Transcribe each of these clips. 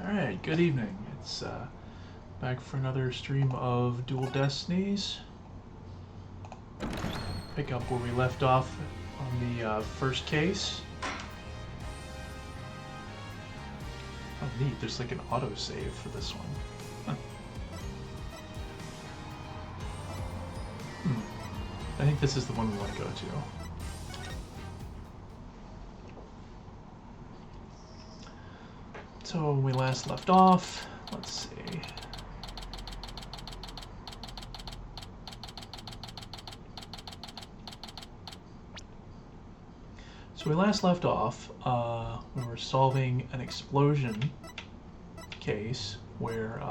Alright, good evening. It's back for another stream of Dual Destinies. Pick up where we left off on the first case. Oh neat, there's like an autosave for this one. Huh. I think this is the one we want to go to. So when we last left off, let's see. So we last left off, we were solving an explosion case where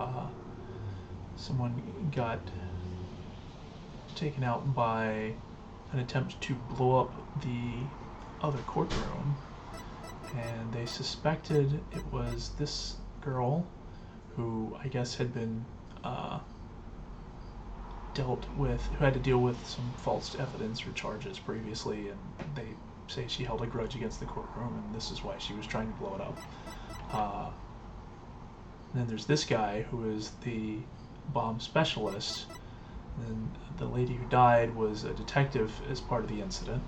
someone got taken out by an attempt to blow up the other courtroom. And they suspected it was this girl who I guess had been who had to deal with some false evidence or charges previously, and they say she held a grudge against the courtroom, and this is why she was trying to blow it up. And then there's this guy who is the bomb specialist, and the lady who died was a detective as part of the incident.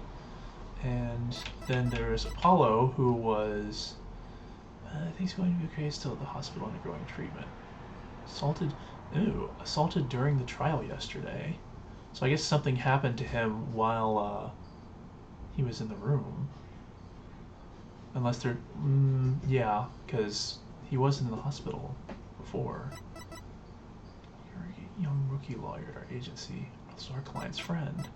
And then there's Apollo, who was, I think he's going to be okay, still at the hospital undergoing treatment. Assaulted during the trial yesterday. So I guess something happened to him while he was in the room. Unless they're, yeah, because he was in the hospital before. You're a young rookie lawyer at our agency, also our client's friend.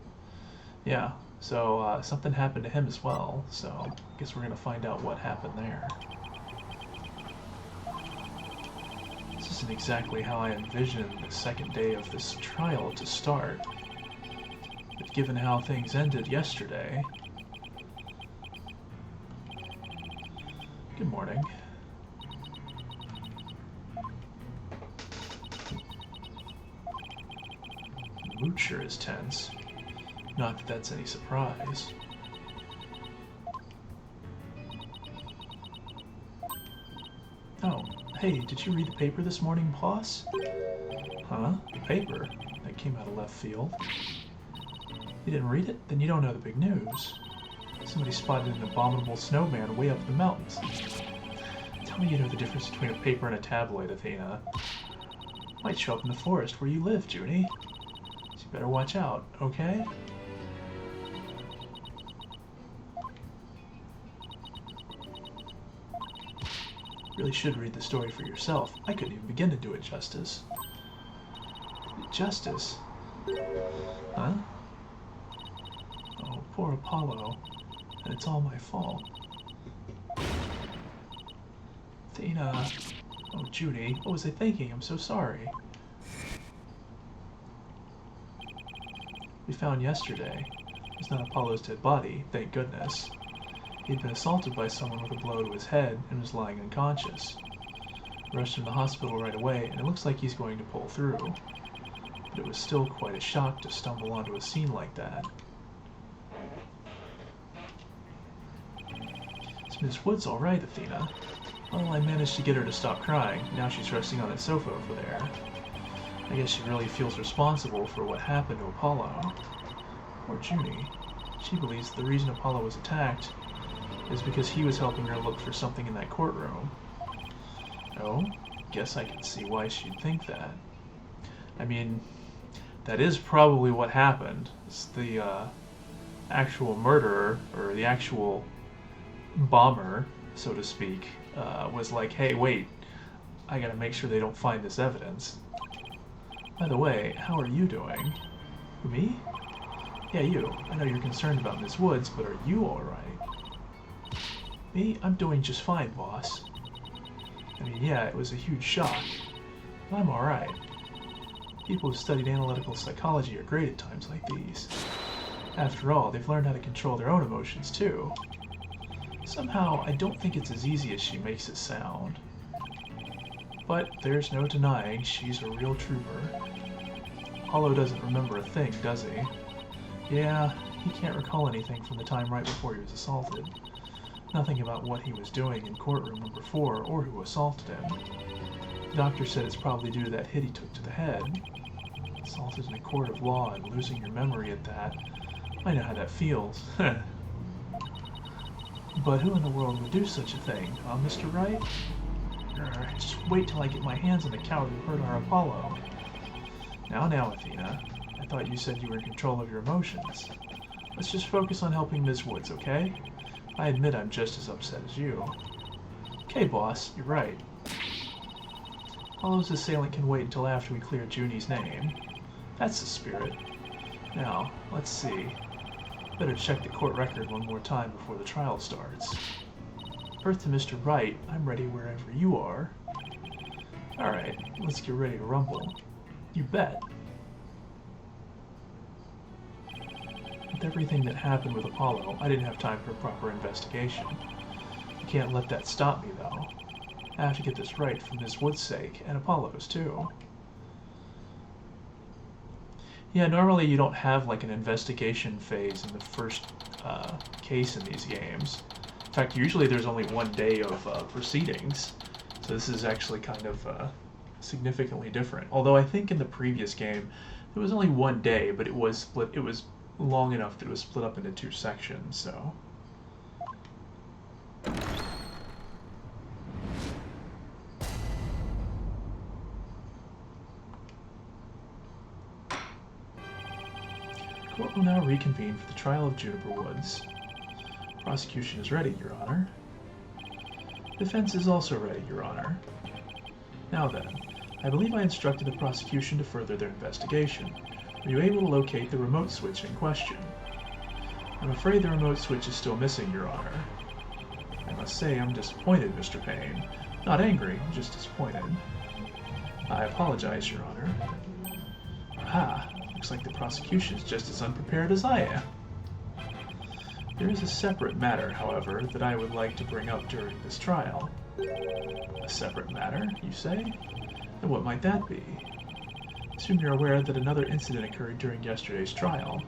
Yeah. So something happened to him as well, so I guess we're going to find out what happened there. This isn't exactly how I envisioned the second day of this trial to start, but given how things ended yesterday... Good morning. The mood sure is tense. Not that that's any surprise. Oh, hey, did you read the paper this morning, boss? Huh? The paper? That came out of left field. You didn't read it? Then you don't know the big news. Somebody spotted an abominable snowman way up in the mountains. Tell me you know the difference between a paper and a tabloid, Athena. Might show up in the forest where you live, Junie. So you better watch out, okay? Really should read the story for yourself. I couldn't even begin to do it justice. Justice? Huh? Oh, poor Apollo. And it's all my fault. Athena. Oh, Judy. What was I thinking? I'm so sorry. We found yesterday. It was not Apollo's dead body, thank goodness. He'd been assaulted by someone with a blow to his head and was lying unconscious. Rushed him to the hospital right away, and it looks like he's going to pull through. But it was still quite a shock to stumble onto a scene like that. Is Miss Woods all right, Athena? Well, I managed to get her to stop crying. Now she's resting on that sofa over there. I guess she really feels responsible for what happened to Apollo. Poor Junie. She believes the reason Apollo was attacked is because he was helping her look for something in that courtroom. Oh, guess I can see why she'd think that. I mean, that is probably what happened. It's the actual murderer, or the actual bomber, so to speak, was like, hey, wait, I gotta make sure they don't find this evidence. By the way, how are you doing? Me? Yeah, you. I know you're concerned about Miss Woods, but are you alright? Me? I'm doing just fine, boss. I mean, yeah, it was a huge shock, but I'm alright. People who studied analytical psychology are great at times like these. After all, they've learned how to control their own emotions, too. Somehow, I don't think it's as easy as she makes it sound. But there's no denying she's a real trooper. Apollo doesn't remember a thing, does he? Yeah, he can't recall anything from the time right before he was assaulted. Nothing about what he was doing in courtroom number 4 or who assaulted him. The doctor said it's probably due to that hit he took to the head. Assaulted in a court of law and losing your memory at that. I know how that feels. But who in the world would do such a thing, huh, Mr. Wright? Just wait till I get my hands on the coward who hurt our Apollo. Now, Athena. I thought you said you were in control of your emotions. Let's just focus on helping Ms. Woods, okay? I admit I'm just as upset as you. Okay, boss, you're right. Apollo's assailant can wait until after we clear Junie's name. That's the spirit. Now, let's see. Better check the court record one more time before the trial starts. Earth to Mr. Wright, I'm ready wherever you are. Alright, let's get ready to rumble. You bet. With everything that happened with Apollo, I didn't have time for a proper investigation. You can't let that stop me, though. I have to get this right for Ms. Wood's sake, and Apollo's, too. Yeah, normally you don't have like an investigation phase in the first case in these games. In fact, usually there's only 1 day of proceedings, so this is actually kind of significantly different. Although I think in the previous game there was only 1 day, but it was split. It was long enough that it was split up into 2 sections. So. Court will now reconvene for the trial of Juniper Woods. Prosecution is ready, Your Honor. Defense is also ready, Your Honor. Now then, I believe I instructed the prosecution to further their investigation. Were you able to locate the remote switch in question? I'm afraid the remote switch is still missing, Your Honor. I must say I'm disappointed, Mr. Payne. Not angry, just disappointed. I apologize, Your Honor. Aha! Looks like the prosecution is just as unprepared as I am. There is a separate matter, however, that I would like to bring up during this trial. A separate matter, you say? And what might that be? Assume you're aware that another incident occurred during yesterday's trial.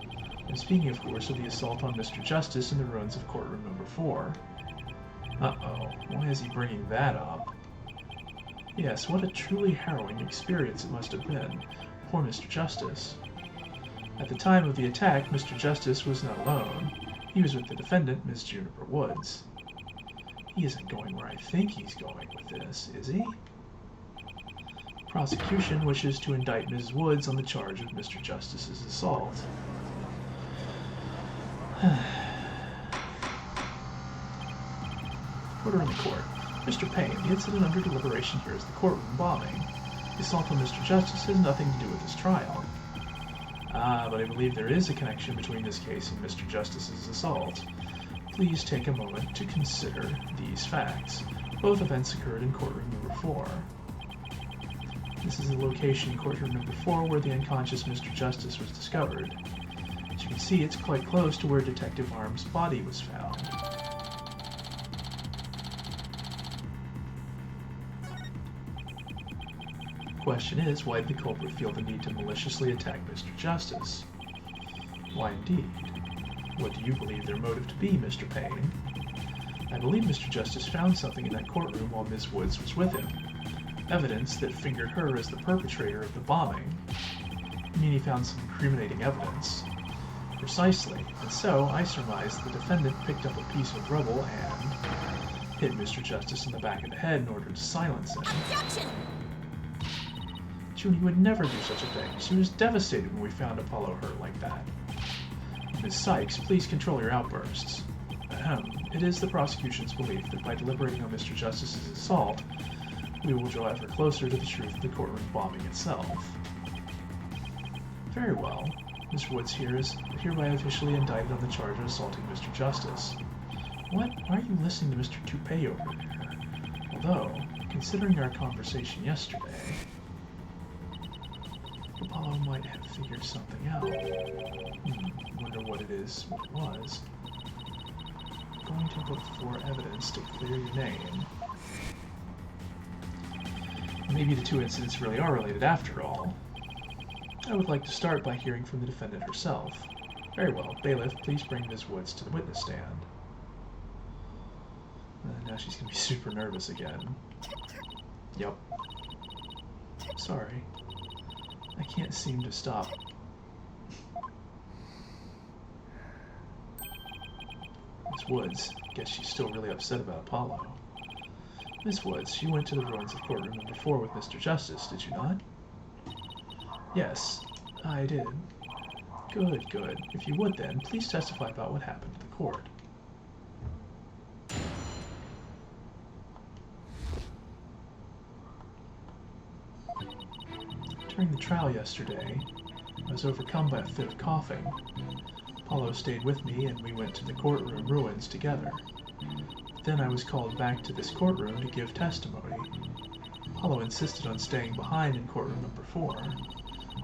I'm speaking, of course, of the assault on Mr. Justice in the ruins of courtroom number 4. Uh-oh, why is he bringing that up? Yes, what a truly harrowing experience it must have been. Poor Mr. Justice. At the time of the attack, Mr. Justice was not alone. He was with the defendant, Ms. Juniper Woods. He isn't going where I think he's going with this, is he? The prosecution wishes to indict Ms. Woods on the charge of Mr. Justice's assault. Order in the court. Mr. Payne, the incident under deliberation here is the courtroom bombing. The assault on Mr. Justice has nothing to do with this trial. But I believe there is a connection between this case and Mr. Justice's assault. Please take a moment to consider these facts. Both events occurred in courtroom number 4. This is the location in courtroom number 4 where the unconscious Mr. Justice was discovered. As you can see, it's quite close to where Detective Arm's body was found. The question is, why did the culprit feel the need to maliciously attack Mr. Justice? Why indeed? What do you believe their motive to be, Mr. Payne? I believe Mr. Justice found something in that courtroom while Miss Woods was with him. Evidence that fingered her as the perpetrator of the bombing. I mean, he found some incriminating evidence. Precisely, and so I surmise the defendant picked up a piece of rubble and hit Mr. Justice in the back of the head in order to silence him. Objection! Junie would never do such a thing. She was devastated when we found Apollo hurt like that. Ms. Sykes, please control your outbursts. Ahem. It is the prosecution's belief that by deliberating on Mr. Justice's assault, we will draw ever closer to the truth of the courtroom bombing itself. Very well. Ms. Woods here is hereby officially indicted on the charge of assaulting Mr. Justice. What? Why are you listening to Mr. Toupee over there? Although, considering our conversation yesterday, Apollo might have figured something out. Wonder what it is, what it was. I'm going to look for evidence to clear your name. Maybe the 2 incidents really are related after all. I would like to start by hearing from the defendant herself. Very well. Bailiff, please bring Ms. Woods to the witness stand. Now she's gonna be super nervous again. Yep. Sorry. I can't seem to stop. Miss Woods. Guess she's still really upset about Apollo. Miss Woods, you went to the ruins of courtroom number 4 with Mr. Justice, did you not? Yes, I did. Good, good. If you would then, please testify about what happened to the court. During the trial yesterday, I was overcome by a fit of coughing. Apollo stayed with me and we went to the courtroom ruins together. Then I was called back to this courtroom to give testimony. Apollo insisted on staying behind in courtroom number 4.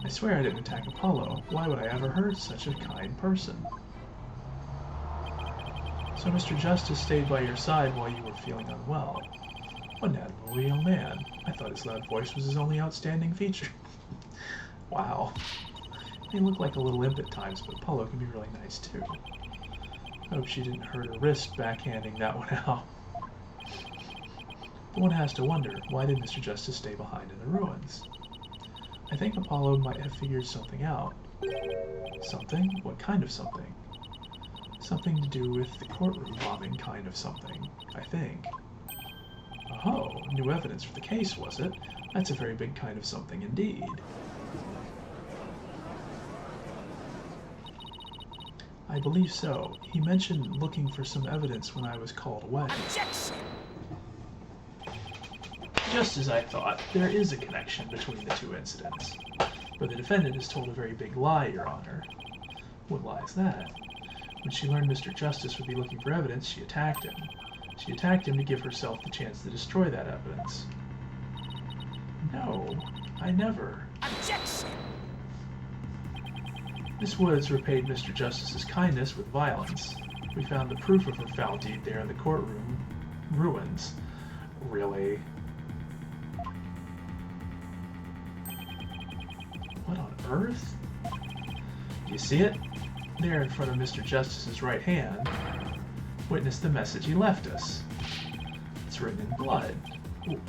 I swear I didn't attack Apollo. Why would I ever hurt such a kind person? So Mr. Justice stayed by your side while you were feeling unwell. What an admirable young man. I thought his loud voice was his only outstanding feature. Wow. He looked like a little imp at times, but Apollo can be really nice too. I hope she didn't hurt her wrist backhanding that one out. But one has to wonder, why did Mr. Justice stay behind in the ruins? I think Apollo might have figured something out. Something? What kind of something? Something to do with the courtroom bombing kind of something, I think. Oh, new evidence for the case, was it? That's a very big kind of something indeed. I believe so. He mentioned looking for some evidence when I was called away. Objection! Just as I thought, there is a connection between the two incidents. But the defendant has told a very big lie, Your Honor. What lie is that? When she learned Mr. Justice would be looking for evidence, she attacked him. She attacked him to give herself the chance to destroy that evidence. No, I never. Objection! Miss Woods repaid Mr. Justice's kindness with violence. We found the proof of her foul deed there in the courtroom ruins. Really? What on earth? Do you see it? There in front of Mr. Justice's right hand. Witness the message he left us. It's written in blood. Ooh.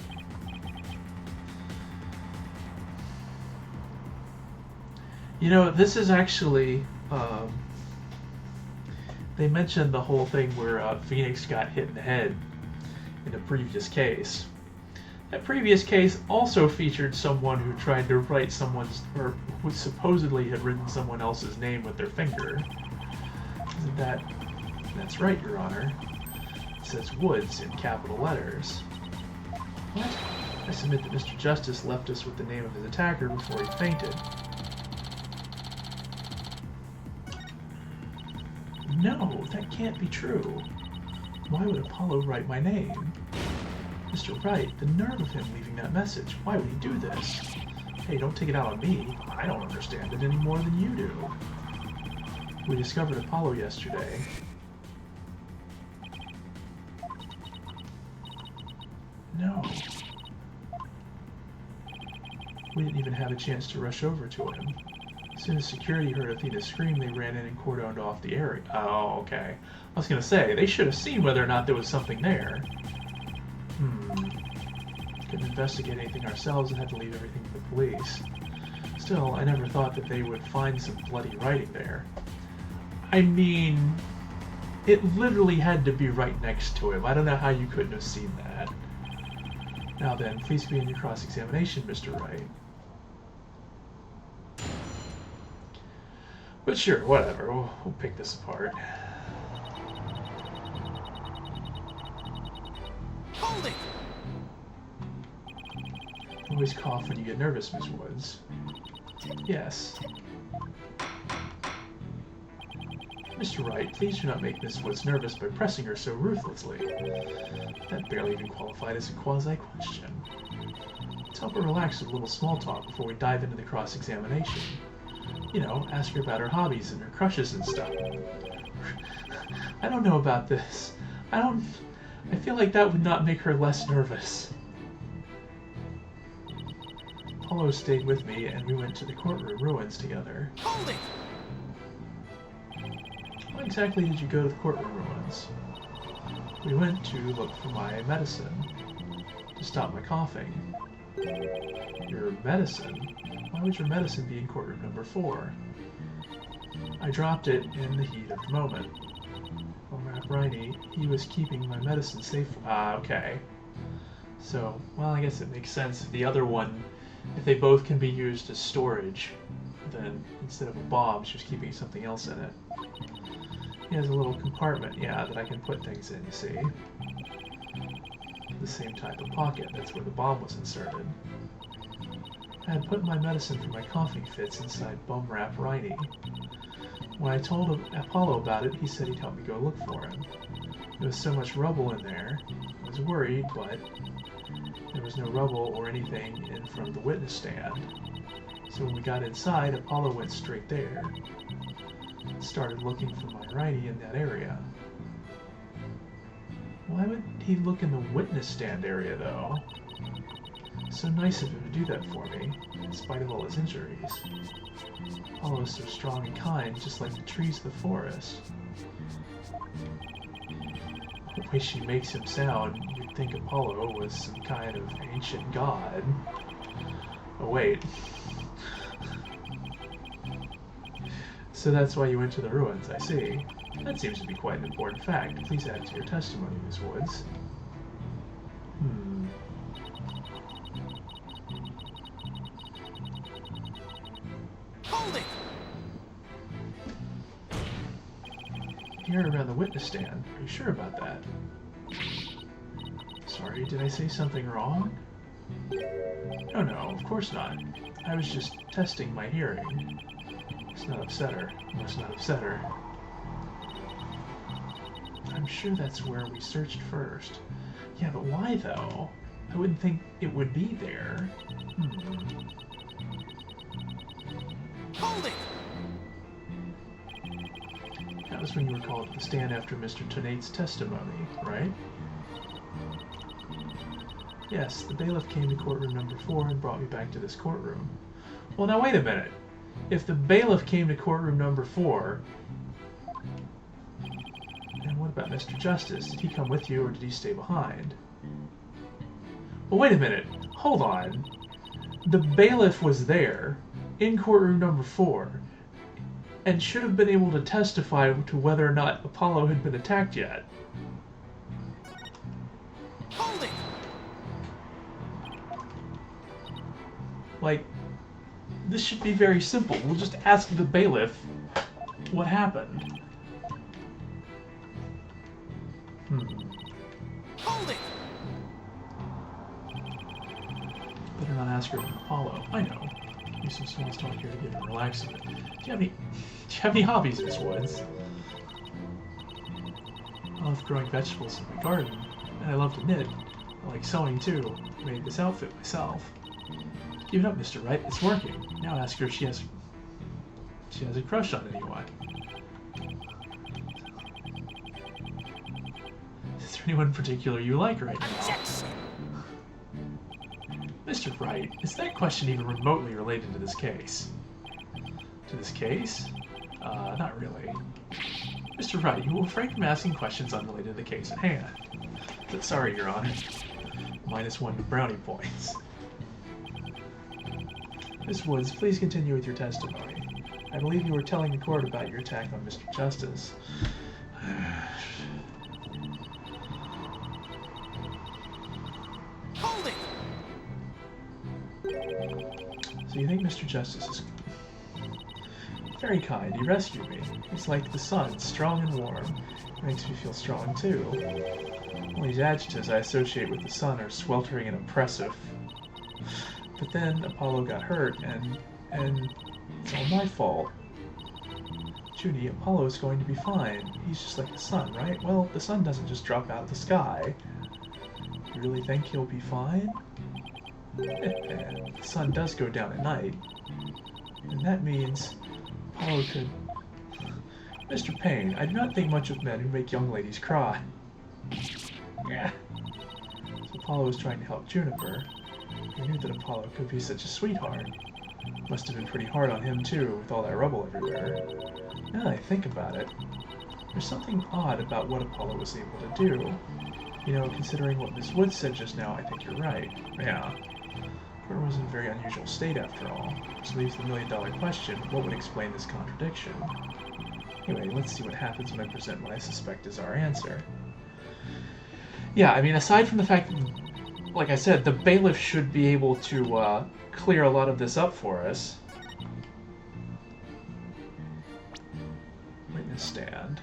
You know, this is actually, they mentioned the whole thing where Phoenix got hit in the head in a previous case. That previous case also featured someone who tried to write someone's, or who supposedly had written someone else's name with their finger. Isn't that... That's right, Your Honor. It says Woods in capital letters. What? I submit that Mr. Justice left us with the name of his attacker before he fainted. No, that can't be true. Why would Apollo write my name? Mr. Wright, the nerve of him leaving that message. Why would he do this? Hey, don't take it out on me. I don't understand it any more than you do. We discovered Apollo yesterday. No. We didn't even have a chance to rush over to him. As soon as security heard Athena scream, they ran in and cordoned off the area. Oh, okay. I was gonna say, they should have seen whether or not there was something there. Couldn't investigate anything ourselves and had to leave everything to the police. Still, I never thought that they would find some bloody writing there. I mean, it literally had to be right next to him. I don't know how you couldn't have seen that. Now then, please begin your cross-examination, Mr. Wright. But sure, whatever. We'll pick this apart. Hold it! Always cough when you get nervous, Miss Woods. Yes. Mr. Wright, please do not make Miss Woods nervous by pressing her so ruthlessly. That barely even qualified as a quasi-question. Let's help her relax with a little small talk before we dive into the cross-examination. You know, ask her about her hobbies and her crushes and stuff. I don't know about this. I feel like that would not make her less nervous. Apollo stayed with me, and we went to the courtroom ruins together. Hold it! Why exactly did you go to the courtroom ruins? We went to look for my medicine to stop my coughing. Your medicine? Why would your medicine be in courtroom number 4? I dropped it in the heat of the moment. Comrade Briney, he was keeping my medicine safe. Okay. So, well, I guess it makes sense. If the other one, if they both can be used as storage, then instead of a bomb, she was keeping something else in it. He has a little compartment, yeah, that I can put things in, you see. The same type of pocket, that's where the bomb was inserted. I had put my medicine for my coughing fits inside Bum Rap Riney. When I told Apollo about it, he said he'd help me go look for him. There was so much rubble in there. I was worried, but there was no rubble or anything in front of the witness stand. So when we got inside, Apollo went straight there. Started looking for my Riney in that area. Why would he look in the witness stand area, though? So nice of him to do that for me, in spite of all his injuries. Apollo is so strong and kind, just like the trees of the forest. The way she makes him sound, you'd think Apollo was some kind of ancient god. Oh wait. So that's why you went to the ruins, I see. That seems to be quite an important fact. Please add it to your testimony, Miss Woods. Hold it! Here around the witness stand. Are you sure about that? Sorry, did I say something wrong? Oh no, of course not. I was just testing my hearing. Must not upset her. Must not upset her. I'm sure that's where we searched first. Yeah, but why though? I wouldn't think it would be there. Hold it! That was when you were called to the stand after Mr. Tonate's testimony, right? Yes, the bailiff came to courtroom number 4 and brought me back to this courtroom. Well, now wait a minute. If the bailiff came to courtroom number 4, then what about Mr. Justice? Did he come with you or did he stay behind? Well, wait a minute. Hold on. The bailiff was there in courtroom number 4 and should have been able to testify to whether or not Apollo had been attacked yet. Hold it! Like, this should be very simple. We'll just ask the bailiff what happened. Hold it! Better not ask her about Apollo. I know. Use some small talk here to get her relaxed a bit. Do you have any hobbies, Miss Woods? I love growing vegetables in my garden, and I love to knit. I like sewing too. I made this outfit myself. Keep it up, Mr. Wright. It's working. Now ask her if she has a crush on anyone. Is there anyone in particular you like right now? Objection! Mr. Wright, is that question even remotely related to this case? To this case? Not really. Mr. Wright, you will refrain from asking questions unrelated to the case at hand. But sorry, Your Honor. -1 brownie points. Miss Woods, please continue with your testimony. I believe you were telling the court about your attack on Mr. Justice. Hold it! So you think Mr. Justice is very kind. He rescued me. He's like the sun, strong and warm. It makes me feel strong too. All these adjectives I associate with the sun are sweltering and oppressive. But then Apollo got hurt, and it's all my fault. Judy, Apollo is going to be fine. He's just like the sun, right? Well, the sun doesn't just drop out of the sky. You really think he'll be fine? The sun does go down at night. And that means Apollo could... Mr. Payne, I do not think much of men who make young ladies cry. Yeah. So Apollo was trying to help Juniper. He knew that Apollo could be such a sweetheart. Must have been pretty hard on him, too, with all that rubble everywhere. Now that I think about it, There's something odd about what Apollo was able to do. You know, considering what Miss Woods said just now, I think you're right. Yeah. Porter was in a very unusual state after all, which leaves the million-dollar question, what would explain this contradiction? Anyway, let's see what happens when I present what I suspect is our answer. Yeah, I mean, aside from the fact that, like I said, the bailiff should be able to clear a lot of this up for us. Witness stand.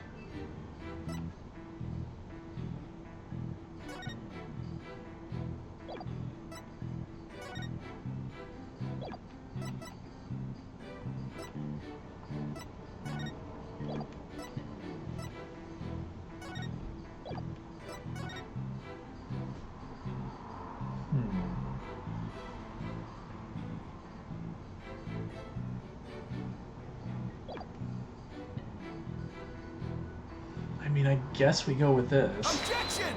I mean, I guess we go with this. Objection!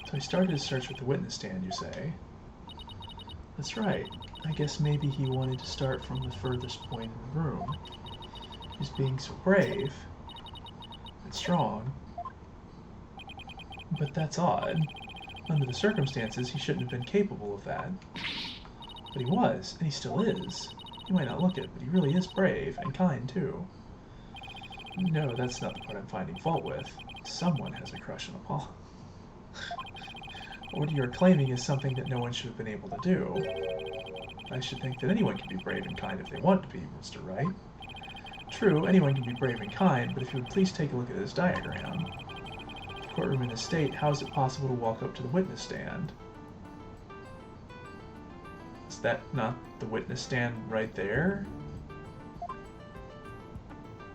So he started his search with the witness stand, you say? That's right. I guess maybe he wanted to start from the furthest point in the room. He's being so brave and strong. But that's odd. Under the circumstances, he shouldn't have been capable of that. But he was, and he still is. You might not look it, but he really is brave, and kind, too. No, that's not the part I'm finding fault with. Someone has a crush on Apollo. What you're claiming is something that no one should have been able to do. I should think that anyone can be brave and kind if they want to be, Mr. Wright. True, anyone can be brave and kind, but if you would please take a look at this diagram. Courtroom in the state, how is it possible to walk up to the witness stand? Is that not the witness stand right there?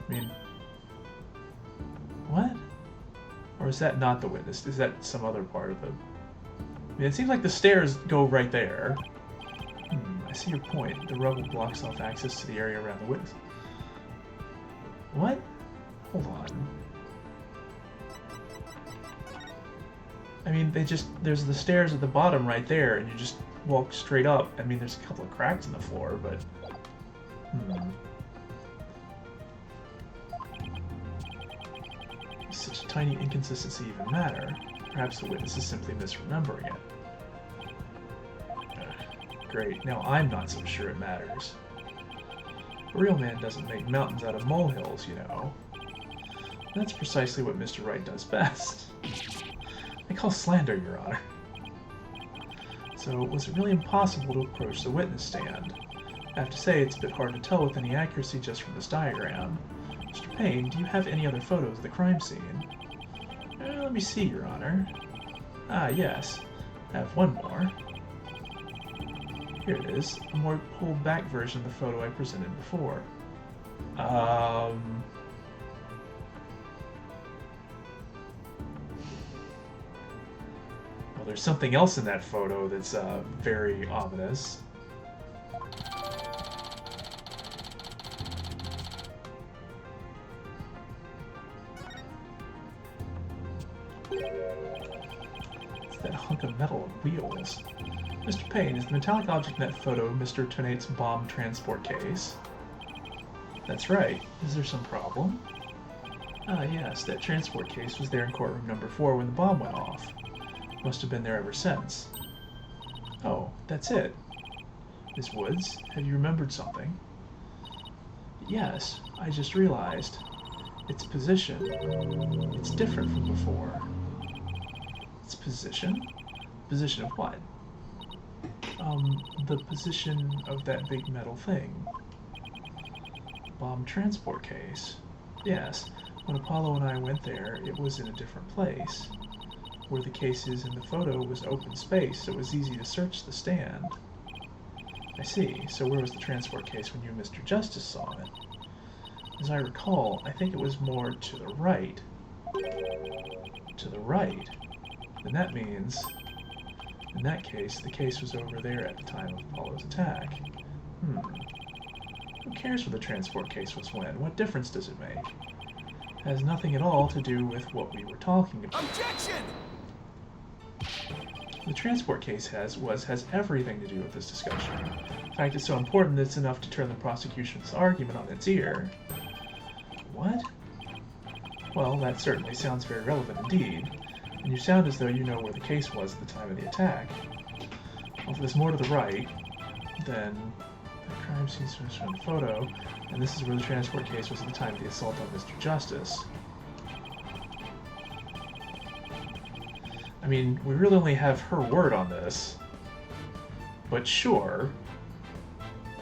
I mean, what? Or is that not the witness? Is that some other part of it? I mean, it seems like the stairs go right there. I see your point. The rubble blocks off access to the area around the witness. What? Hold on. I mean, there's the stairs at the bottom right there, and you just walk straight up. I mean, there's a couple of cracks in the floor, but... Does such a tiny inconsistency even matter? Perhaps the witness is simply misremembering it. Great, now I'm not so sure it matters. A real man doesn't make mountains out of molehills, you know. That's precisely what Mr. Wright does best. I call slander, Your Honor. So, was it really impossible to approach the witness stand? I have to say, it's a bit hard to tell with any accuracy just from this diagram. Mr. Payne, do you have any other photos of the crime scene? Let me see, Your Honor. Ah, yes. I have one more. Here it is, a more pulled-back version of the photo I presented before. Well, there's something else in that photo that's very ominous. It's that hunk of metal and wheels. Mr. Payne, is the metallic object in that photo Mr. Tonate's bomb transport case? That's right. Is there some problem? Ah, yes, that transport case was there in courtroom number 4 when the bomb went off. Must have been there ever since. Oh, that's it. Miss Woods, have you remembered something? Yes, I just realized. Its position. It's different from before. Its position? Position of what? The position of that big metal thing. Bomb transport case. Yes, when Apollo and I went there, it was in a different place. Where the case is in the photo was open space, so it was easy to search the stand. I see. So where was the transport case when you and Mr. Justice saw it? As I recall, I think it was more to the right. To the right? Then that means... In that case, the case was over there at the time of Apollo's attack. Who cares where the transport case was when? What difference does it make? It has nothing at all to do with what we were talking about. Objection! The transport case has everything to do with this discussion. In fact, it's so important that it's enough to turn the prosecution's argument on its ear. What? Well, that certainly sounds very relevant indeed. And you sound as though you know where the case was at the time of the attack. Well, if there's more to the right, then the crime scene starts from the photo, and this is where the transport case was at the time of the assault on Mr. Justice. I mean, we really only have her word on this. But sure.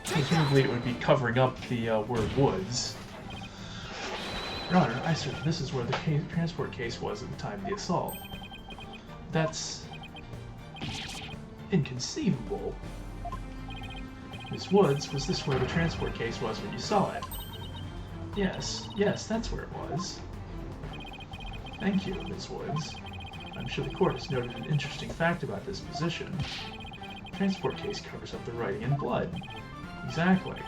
Presumably it would be covering up the word woods. Your Honor, I assert this is where the transport case was at the time of the assault. That's inconceivable. Miss Woods, was this where the transport case was when you saw it? Yes, that's where it was. Thank you, Miss Woods. I'm sure the court has noted an interesting fact about this position. The transport case covers up the writing in blood. Exactly.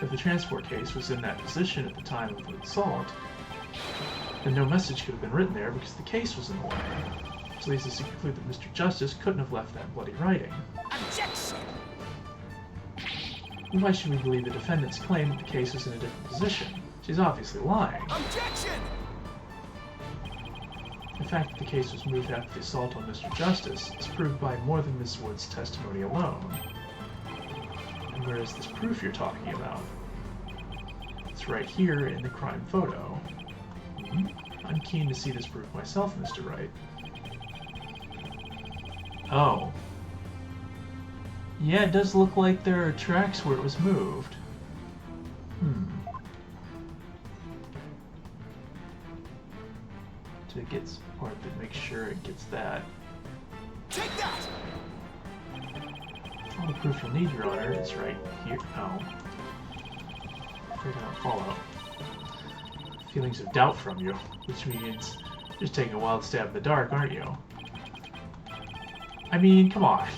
If the transport case was in that position at the time of the assault, then no message could have been written there because the case was in the way. Which leads us to conclude that Mr. Justice couldn't have left that bloody writing. Objection! Why should we believe the defendant's claim that the case was in a different position? She's obviously lying. Objection! The fact that the case was moved after the assault on Mr. Justice is proved by more than Miss Wood's testimony alone. And where is this proof you're talking about? It's right here in the crime photo. I'm keen to see this proof myself, Mr. Wright. Oh. Yeah, it does look like there are tracks where it was moved. To get part that makes sure it gets that. Take that! All the proof you'll need, Your Honor, is right here. Oh. Afraid I don't follow. Feelings of doubt from you, which means you're just taking a wild stab in the dark, aren't you? I mean, come on.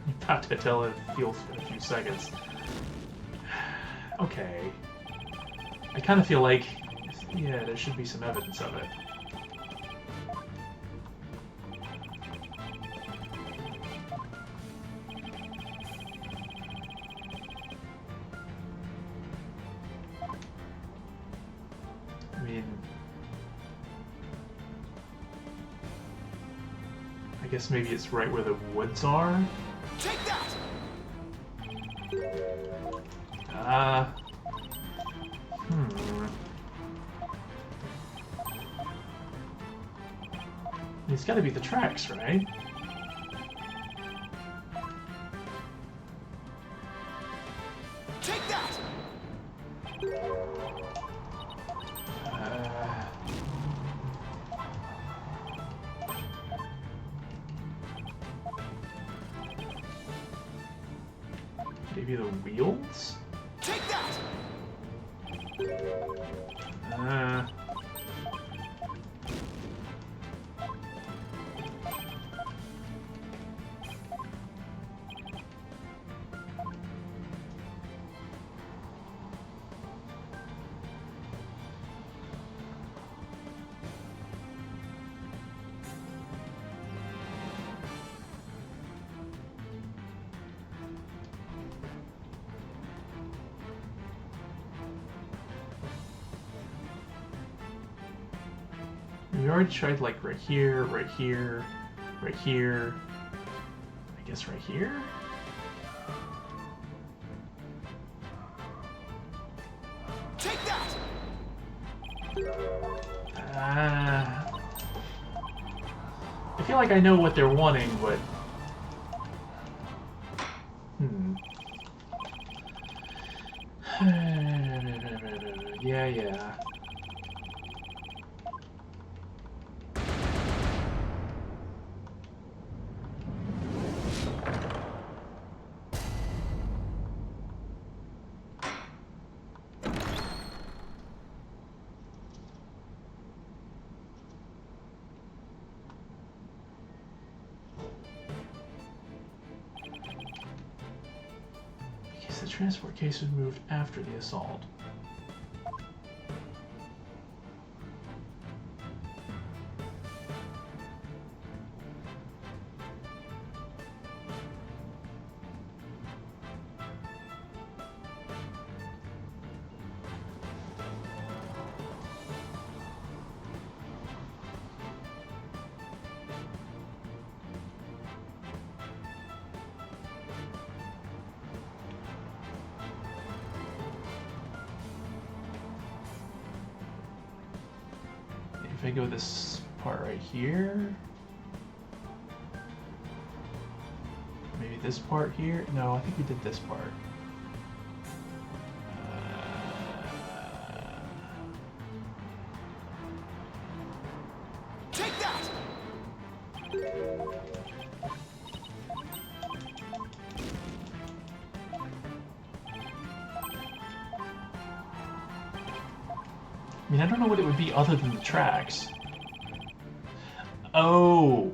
You're about to tell it feels in a few seconds. Okay. I kind of feel like, yeah, there should be some evidence of it. I mean, I guess maybe it's right where the woods are? Take that! It's gotta be the tracks, right? Take that! Maybe the wheels? Take that! We already tried like right here, right here, right here. I guess right here? Take that! I feel like I know what they're wanting, but... Yeah. Because the transport case was moved after the assault. If I go this part right here, maybe this part here. No, I think we did this part. Take that! I mean, I don't know what it would be other than the tracks. Oh,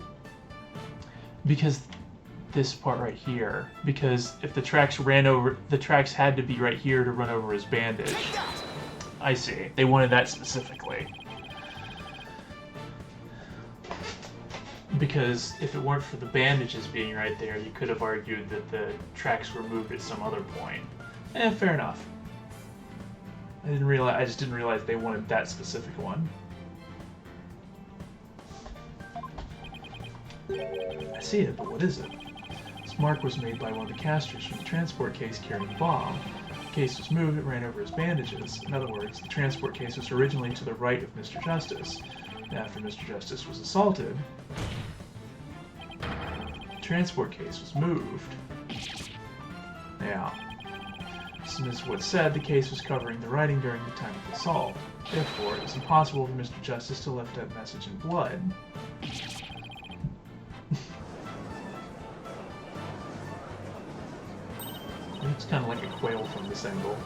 because this part right here. Because if the tracks ran over, the tracks had to be right here to run over his bandage. Take that! I see. They wanted that specifically. Because if it weren't for the bandages being right there, you could have argued that the tracks were moved at some other point. Fair enough. I just didn't realize they wanted that specific one. I see it, but what is it? This mark was made by one of the casters from the transport case carrying the bomb. The case was moved, it ran over his bandages. In other words, the transport case was originally to the right of Mr. Justice. And after Mr. Justice was assaulted, the transport case was moved. Now, as was said, the case was covering the writing during the time of the assault. Therefore, it was impossible for Mr. Justice to lift that message in blood. It's kind of like a quail from this angle.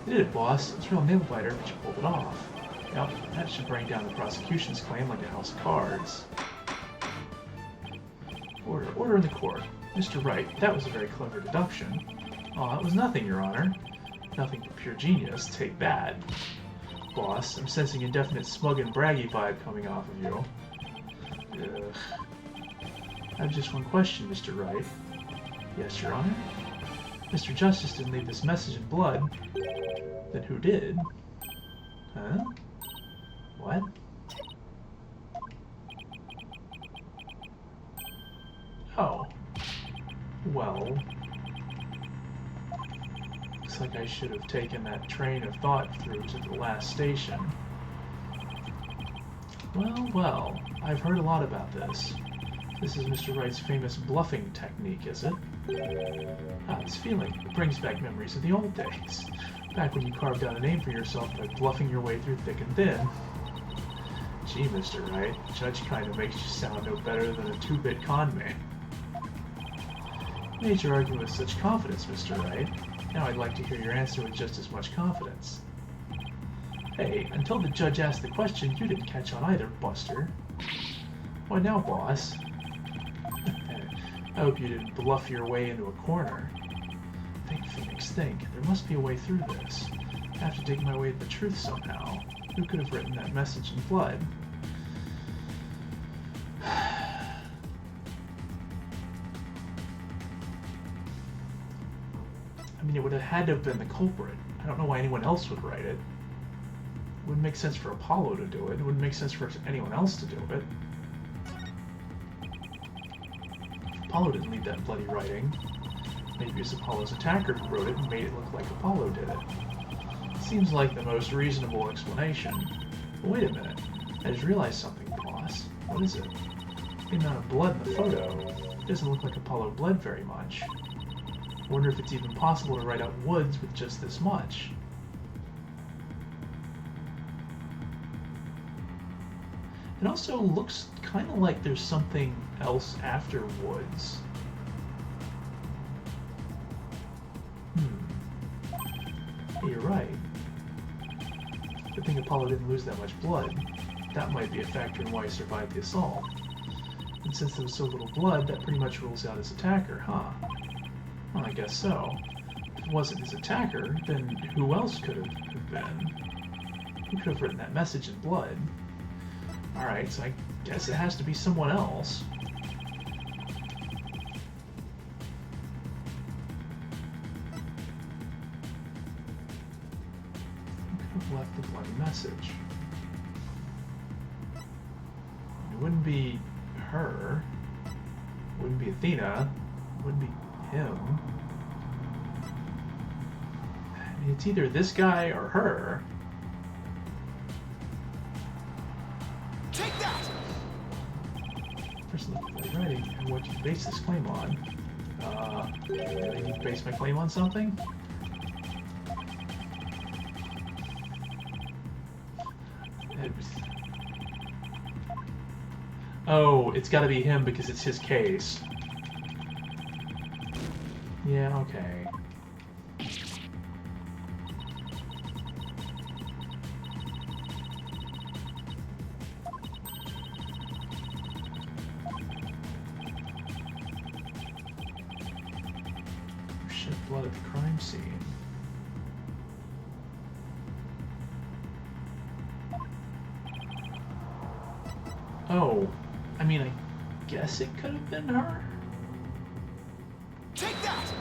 You did it, boss. It's a real nail-biter, but you pulled it off. Yep, that should bring down the prosecution's claim like a house of cards. Order in the court. Mr. Wright, that was a very clever deduction. Oh, it was nothing, Your Honor. Nothing but pure genius. Take that. Boss, I'm sensing a definite smug and braggy vibe coming off of you. Ugh. I have just one question, Mr. Wright. Yes, Your Honor? Mr. Justice didn't leave this message in blood. Then who did? Huh? What? Oh. Well... Looks like I should have taken that train of thought through to the last station. Well, well, I've heard a lot about this. This is Mr. Wright's famous bluffing technique, is it? Ah, this feeling. It brings back memories of the old days. Back when you carved out a name for yourself by bluffing your way through thick and thin. Gee, Mr. Wright, the judge kind of makes you sound no better than a two-bit con man. You made your argument with such confidence, Mr. Wright. Now I'd like to hear your answer with just as much confidence. Hey, until the judge asked the question, you didn't catch on either, Buster. Why now, boss? I hope you didn't bluff your way into a corner. Think, Phoenix, think. There must be a way through this. I have to dig my way to the truth somehow. Who could have written that message in blood? I mean, it would have had to have been the culprit. I don't know why anyone else would write it. It wouldn't make sense for Apollo to do it. It wouldn't make sense for anyone else to do it. Apollo didn't leave that bloody writing. Maybe it's Apollo's attacker who wrote it and made it look like Apollo did it. Seems like the most reasonable explanation. But wait a minute. I just realized something, boss. What is it? The amount of blood in the photo. It doesn't look like Apollo bled very much. I wonder if it's even possible to write out Woods with just this much. It also looks kind of like there's something else after Woods. Hey, you're right. Good thing Apollo didn't lose that much blood. That might be a factor in why he survived the assault. And since there was so little blood, that pretty much rules out his attacker, huh? Well, I guess so. If it wasn't his attacker, then who else could have been? Who could have written that message in blood? Alright, so I guess it has to be someone else. Who could have left the bloody message? It wouldn't be her. It wouldn't be Athena. It wouldn't be him. I mean, it's either this guy or her. First look at the writing and what you base this claim on. I need to base my claim on something? Oh, it's gotta be him because it's his case. Yeah, okay. Shed blood at the crime scene. Oh, I mean, I guess it could have been her? Take that!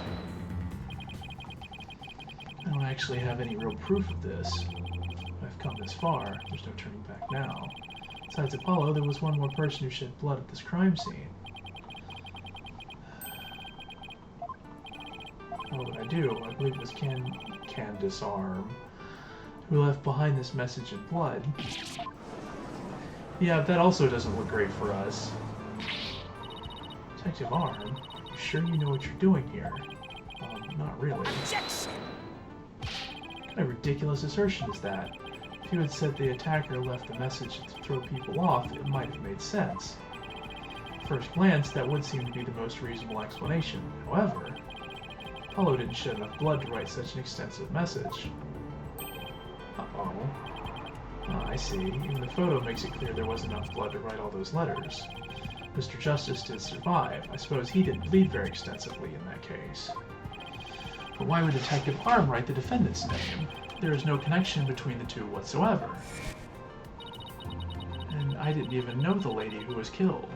I don't actually have any real proof of this. I've come this far, there's no turning back now. Besides Apollo, there was one more person who shed blood at this crime scene. What would I do? I believe it was Candace Arm who left behind this message in blood. Yeah, that also doesn't look great for us. Detective Arm, you sure you know what you're doing here? Not really. Objection! What kind of ridiculous assertion is that? If you had said the attacker left the message to throw people off, it might have made sense. At first glance, that would seem to be the most reasonable explanation. However, Apollo didn't shed enough blood to write such an extensive message. Uh-oh. Ah, I see. Even the photo makes it clear there wasn't enough blood to write all those letters. Mr. Justice did survive. I suppose he didn't bleed very extensively in that case. But why would Detective Arm write the defendant's name? There is no connection between the two whatsoever. And I didn't even know the lady who was killed.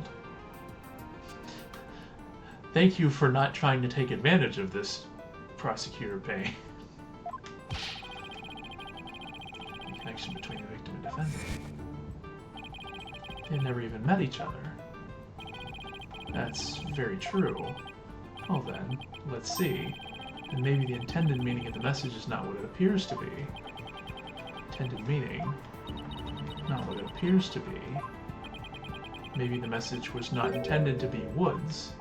Thank you for not trying to take advantage of this, Prosecutor Payne. The connection between the victim and defendant. They had never even met each other. That's very true. Well then, let's see. And maybe the intended meaning of the message is not what it appears to be. Intended meaning, not what it appears to be. Maybe the message was not intended to be Woods.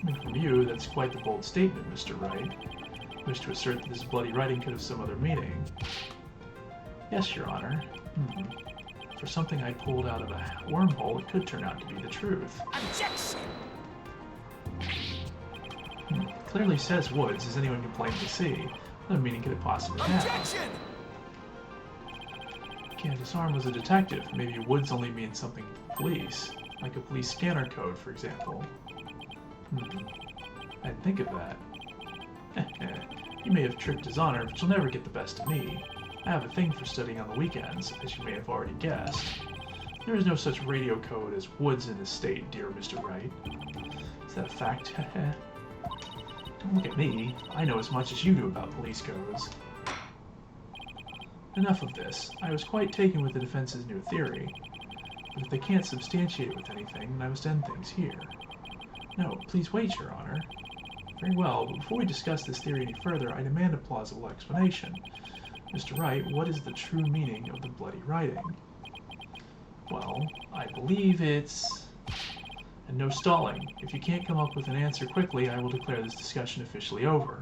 Coming from you, that's quite the bold statement, Mr. Wright. I wish to assert that this bloody writing could have some other meaning. Yes, Your Honor. For something I pulled out of a wormhole, it could turn out to be the truth. Objection! It clearly says Woods, as anyone can plainly see. What meaning could it possibly have? Objection! Candace Arm was a detective. Maybe Woods only means something police, like a police scanner code, for example. I'd think of that. You may have tricked his honor, but you'll never get the best of me. I have a thing for studying on the weekends, as you may have already guessed. There is no such radio code as Woods in this state, dear Mr. Wright. Is that a fact? Don't look at me. I know as much as you do about police codes. Enough of this. I was quite taken with the defense's new theory. But if they can't substantiate it with anything, then I must end things here. No, please wait, Your Honor. Very well, but before we discuss this theory any further, I demand a plausible explanation. Mr. Wright, what is the true meaning of the bloody writing? Well, I believe it's... And no stalling. If you can't come up with an answer quickly, I will declare this discussion officially over.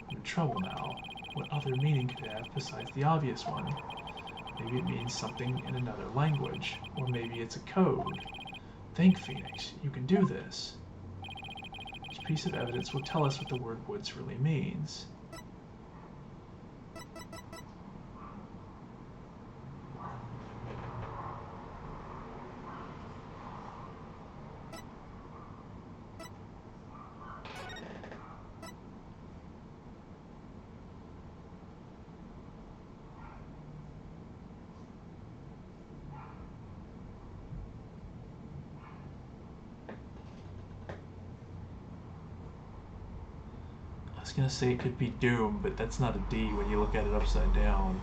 I'm in trouble now. What other meaning could it have besides the obvious one? Maybe it means something in another language, or maybe it's a code. Think, Phoenix, you can do this. Each piece of evidence will tell us what the word Woods really means. I was gonna say it could be Doom, but that's not a D when you look at it upside down.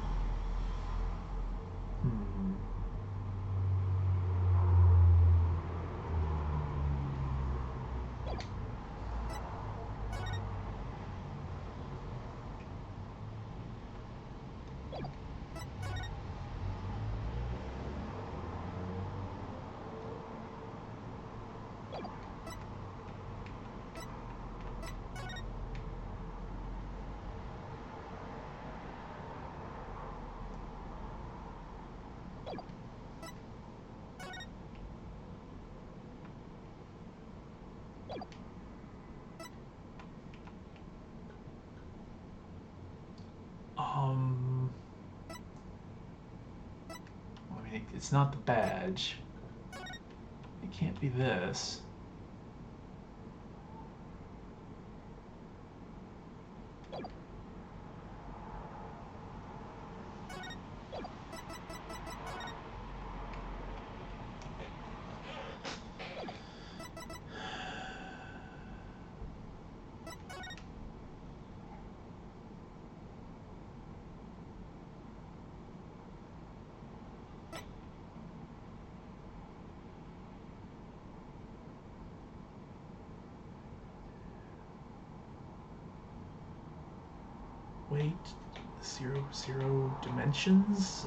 I mean, it's not the badge. It can't be this. Wait, zero dimensions?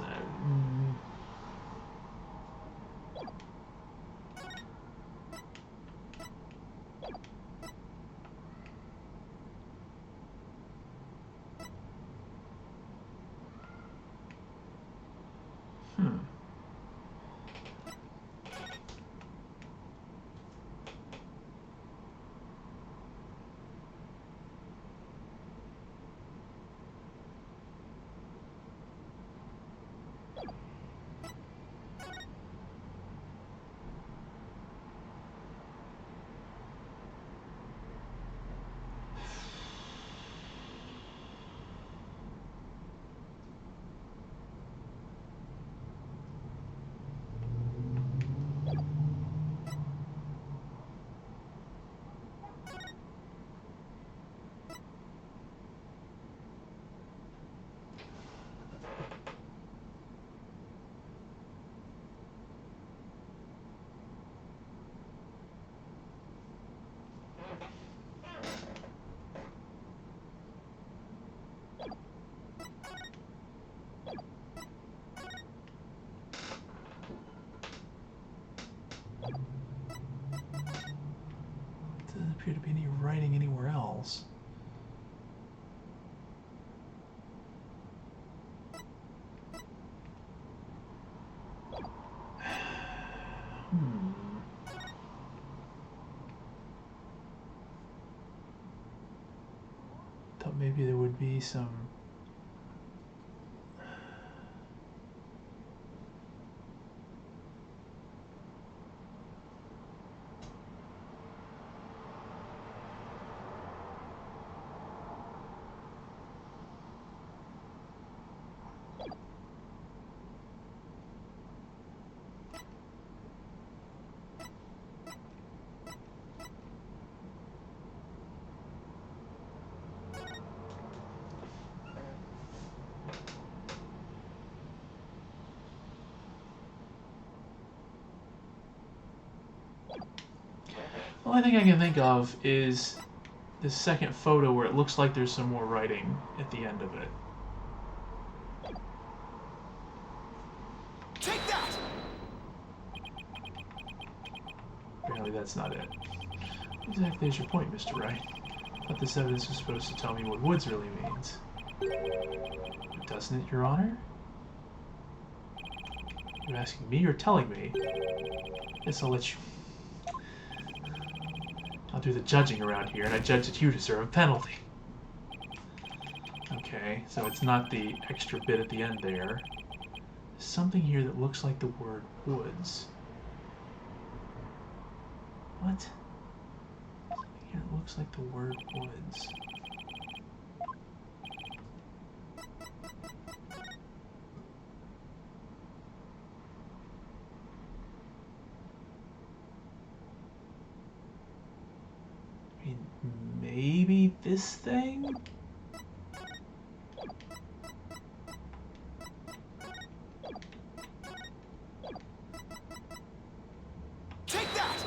Hmm. Doesn't appear to be any writing anywhere else. Hmm. Thought maybe there would be some. The only thing I can think of is this second photo where it looks like there's some more writing at the end of it. Take that! Apparently that's not it. Exactly is your point, Mr. Wright. I thought this evidence was supposed to tell me what woods really means. Doesn't it, Your Honor? You're asking me or telling me? Guess I'll let you... I'll do the judging around here, and I judge that you deserve a penalty. Okay, so it's not the extra bit at the end there. There's something here that looks like the word woods. What? Something here that looks like the word woods. I mean, maybe this thing? Take that!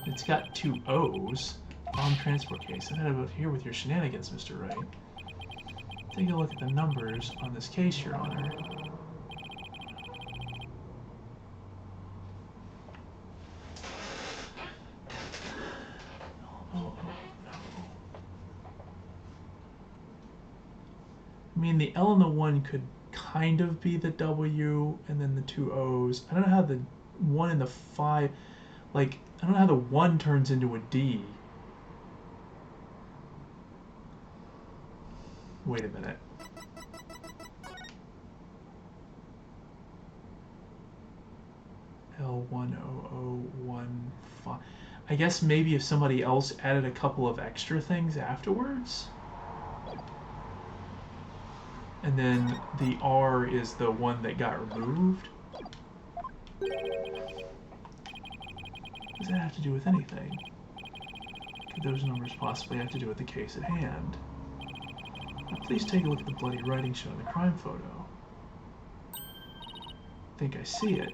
It's got two O's. Bomb transport case. I'm headed out here with your shenanigans, Mr. Wright. Take a look at the numbers on this case, Your Honor. No. I mean, the L and the 1 could kind of be the W, and then the two O's. I don't know how the 1 and the 5... Like, I don't know how the 1 turns into a D. Wait a minute. L10015. I guess maybe if somebody else added a couple of extra things afterwards? And then the R is the one that got removed? What does that have to do with anything? Could those numbers possibly have to do with the case at hand? Now please take a look at the bloody writing shown in the crime photo. I think I see it.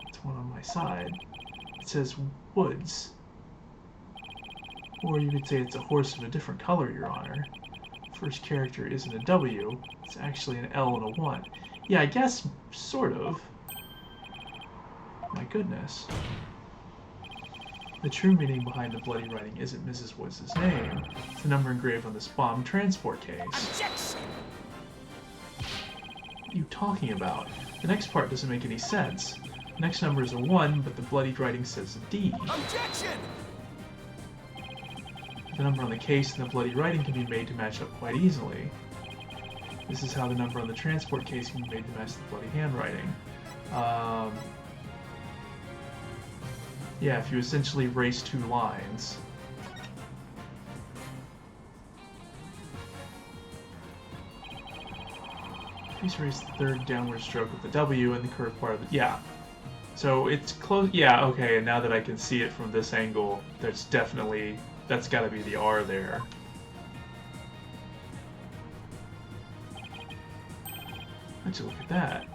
It's one on my side. It says Woods. Or you could say it's a horse of a different color, Your Honor. First character isn't a W, it's actually an L and a 1. Yeah, I guess, sort of. My goodness. The true meaning behind the bloody writing isn't Mrs. Woods' name. It's the number engraved on this bomb transport case. Objection! What are you talking about? The next part doesn't make any sense. The next number is a 1, but the bloodied writing says a D. Objection! The number on the case and the bloody writing can be made to match up quite easily. This is how the number on the transport case can be made to match the bloody handwriting. Yeah, if you essentially erase 2 lines. Please erase the third downward stroke of the W and the curved part of the... Yeah. So it's close... Yeah, okay, and now that I can see it from this angle, there's definitely... That's gotta be the R there. Let's look at that.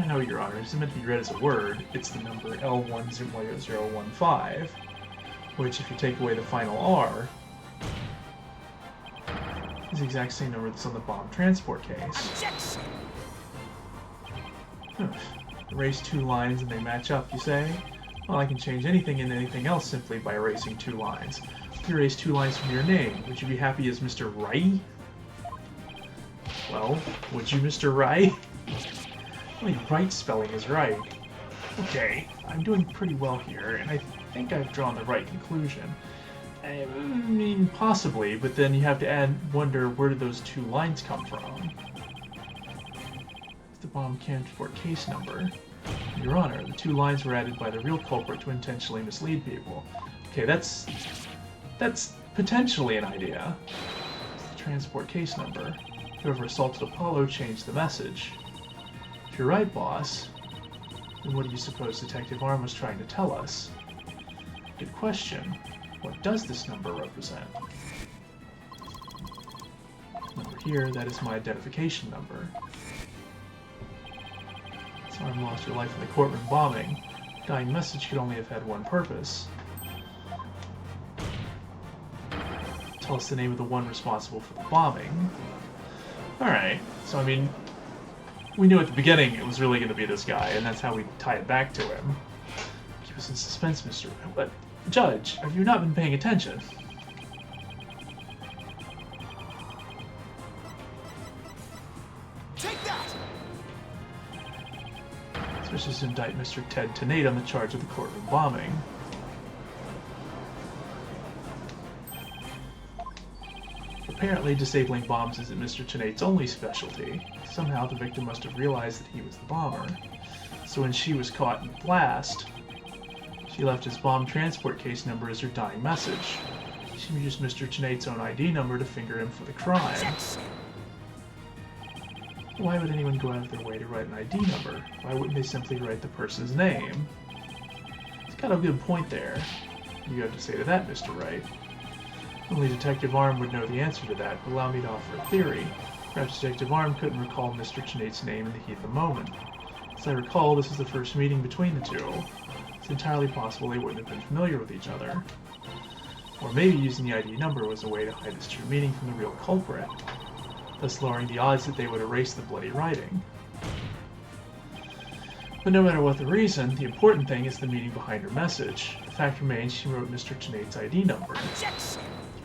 No, Your Honor, it's meant to be read as a word. It's the number L100015, which, if you take away the final R, is the exact same number that's on the bomb transport case. Erase 2 lines and they match up, you say? Well, I can change anything and anything else simply by erasing 2 lines. If you erase 2 lines from your name, would you be happy as Mr. Wright? Well, would you, Mr. Wright? Only right spelling is right. Okay, I'm doing pretty well here, and I think I've drawn the right conclusion. I mean, possibly, but then you have to wonder where did those 2 lines come from? The bomb transport case number. Your Honor, the 2 lines were added by the real culprit to intentionally mislead people. Okay, that's potentially an idea. It's the transport case number. Whoever assaulted Apollo changed the message. If you're right, boss, then what do you suppose Detective Arm was trying to tell us? Good question. What does this number represent? Number here, that is my identification number. Arm lost her life in the courtroom bombing. The dying message could only have had one purpose. Tell us the name of the one responsible for the bombing. Alright, so I mean, we knew at the beginning it was really going to be this guy, and that's how we tie it back to him. Keep us in suspense, Mr. But, Judge, have you not been paying attention? Take that! Especially to indict Mr. Ted Tenate on the charge of the courtroom bombing. Apparently, disabling bombs isn't Mr. Tenate's only specialty. Somehow, the victim must have realized that he was the bomber. So when she was caught in the blast, she left his bomb transport case number as her dying message. She used Mr. Tenate's own ID number to finger him for the crime. Why would anyone go out of their way to write an ID number? Why wouldn't they simply write the person's name? It's got a good point there. You have to say to that, Mr. Wright. Only Detective Arm would know the answer to that, but allow me to offer a theory. Perhaps Detective Arm couldn't recall Mr. Tenate's name in the heat of the moment. As I recall, this is the first meeting between the two. It's entirely possible they wouldn't have been familiar with each other. Or maybe using the ID number was a way to hide this true meaning from the real culprit, thus lowering the odds that they would erase the bloody writing. But no matter what the reason, the important thing is the meaning behind her message. The fact remains she wrote Mr. Tenate's ID number.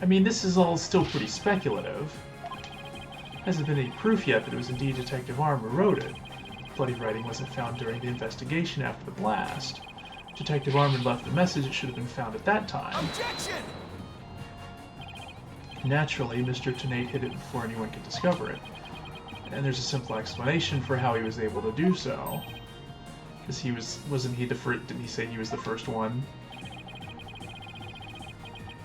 I mean, this is all still pretty speculative. Hasn't been any proof yet that it was indeed Detective Arm who wrote it. Bloody writing wasn't found during the investigation after the blast. If Detective Arm had left the message, it should have been found at that time. Objection! Naturally, Mr. Tenate hid it before anyone could discover it. And there's a simple explanation for how he was able to do so. Because wasn't he the first, didn't he say he was the first one?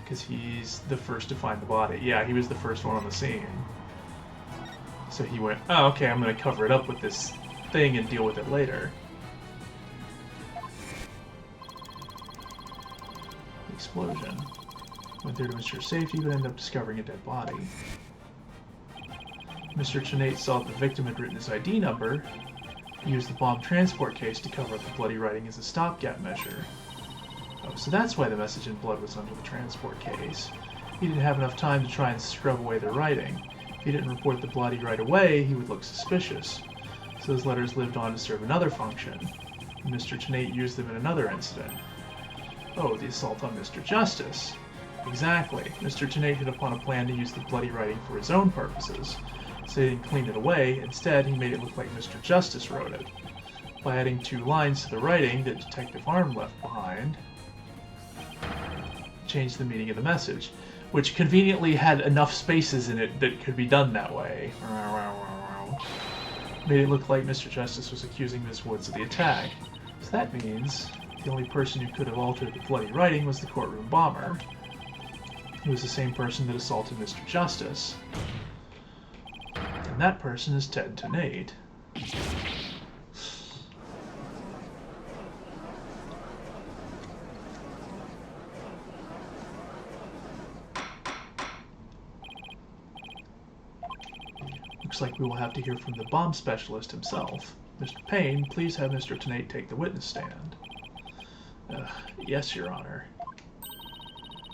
Because he's the first to find the body. Yeah, he was the first one on the scene. So he went, oh, okay, I'm going to cover it up with this thing and deal with it later. The explosion. Went there to ensure safety, but ended up discovering a dead body. Mr. Chenate saw that the victim had written his ID number. He used the bomb transport case to cover up the bloody writing as a stopgap measure. Oh, so that's why the message in blood was under the transport case. He didn't have enough time to try and scrub away the writing. If he didn't report the bloody right away, he would look suspicious. So his letters lived on to serve another function. And Mr. Chenate used them in another incident. Oh, the assault on Mr. Justice. Exactly. Mr. Chenate hit upon a plan to use the bloody writing for his own purposes. So he didn't clean it away. Instead, he made it look like Mr. Justice wrote it. By adding 2 lines to the writing that Detective Arm left behind, changed the meaning of the message, which conveniently had enough spaces in it that could be done that way. Made it look like Mr. Justice was accusing Ms. Woods of the attack. So that means the only person who could have altered the bloody writing was the courtroom bomber. He was the same person that assaulted Mr. Justice. And that person is Ted Tenate. Looks like we will have to hear from the bomb specialist himself. Mr. Payne, please have Mr. Tenate take the witness stand. Yes, Your Honor.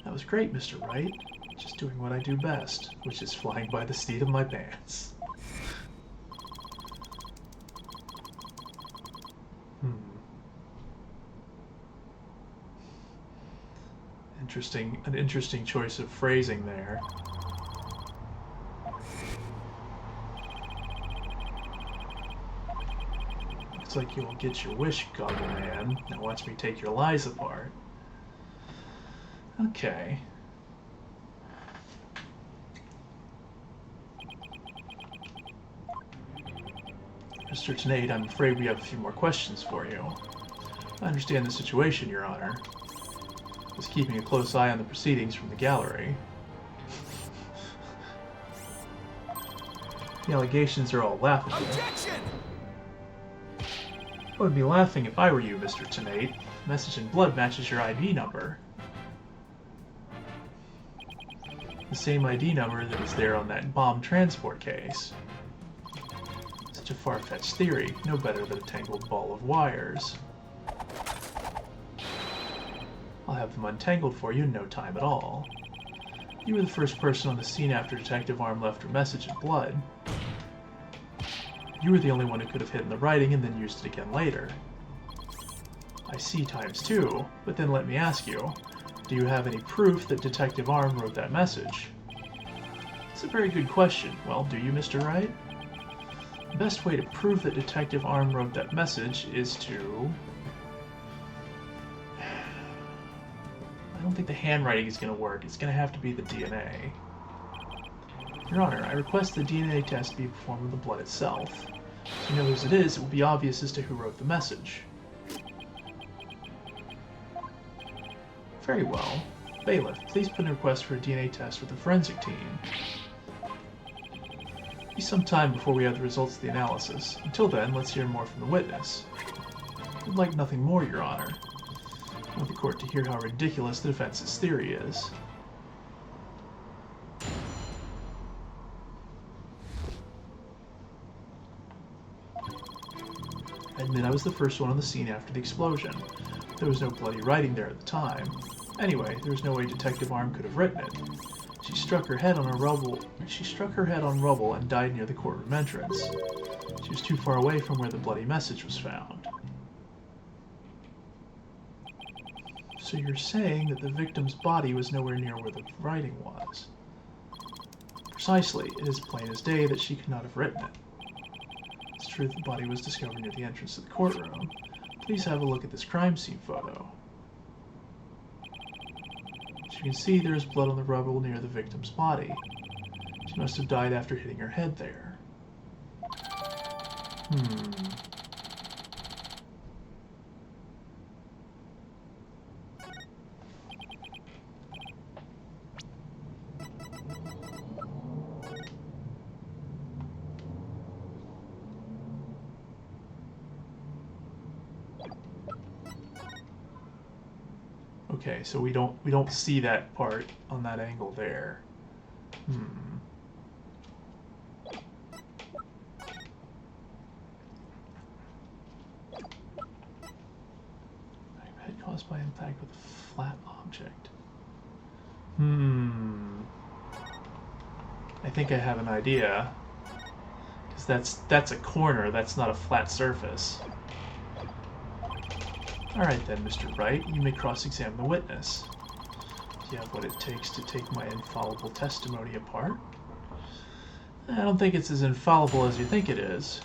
That was great, Mr. Wright. Just doing what I do best, which is flying by the seat of my pants. An interesting choice of phrasing there. Looks like you'll get your wish, Goggle Man. Now watch me take your lies apart. Okay. Mr. Tenate, I'm afraid we have a few more questions for you. I understand the situation, Your Honor. I was keeping a close eye on the proceedings from the gallery. The allegations are all laughable. Objection! I would be laughing if I were you, Mr. Tenate. The message in blood matches your ID number. The same ID number that was there on that bomb transport case. Such a far-fetched theory, no better than a tangled ball of wires. I'll have them untangled for you in no time at all. You were the first person on the scene after Detective Arm left her message in blood. You were the only one who could have hidden the writing and then used it again later. I see ×2, but then let me ask you, do you have any proof that Detective Arm wrote that message? It's a very good question. Well, do you, Mr. Wright? The best way to prove that Detective Arm wrote that message is to... I don't think the handwriting is going to work. It's going to have to be the DNA. Your Honor, I request the DNA test be performed with the blood itself. So you know as it is, it will be obvious as to who wrote the message. Very well. Bailiff, please put in a request for a DNA test with the forensic team. It'll be some time before we have the results of the analysis. Until then, let's hear more from the witness. I'd like nothing more, Your Honor. I want the court to hear how ridiculous the defense's theory is. I admit I was the first one on the scene after the explosion. There was no bloody writing there at the time. Anyway, there was no way Detective Arm could have written it. She struck her head on rubble and died near the courtroom entrance. She was too far away from where the bloody message was found. So you're saying that the victim's body was nowhere near where the writing was? Precisely. It is plain as day that she could not have written it. It's true that the body was discovered near the entrance to the courtroom. Please have a look at this crime scene photo. As you can see, there is blood on the rubble near the victim's body. She must have died after hitting her head there. Okay, so we don't see that part on that angle there. Head caused by impact with a flat object. I think I have an idea. Because that's a corner, that's not a flat surface. Alright then, Mr. Wright, you may cross-examine the witness. Do you have what it takes to take my infallible testimony apart? I don't think it's as infallible as you think it is.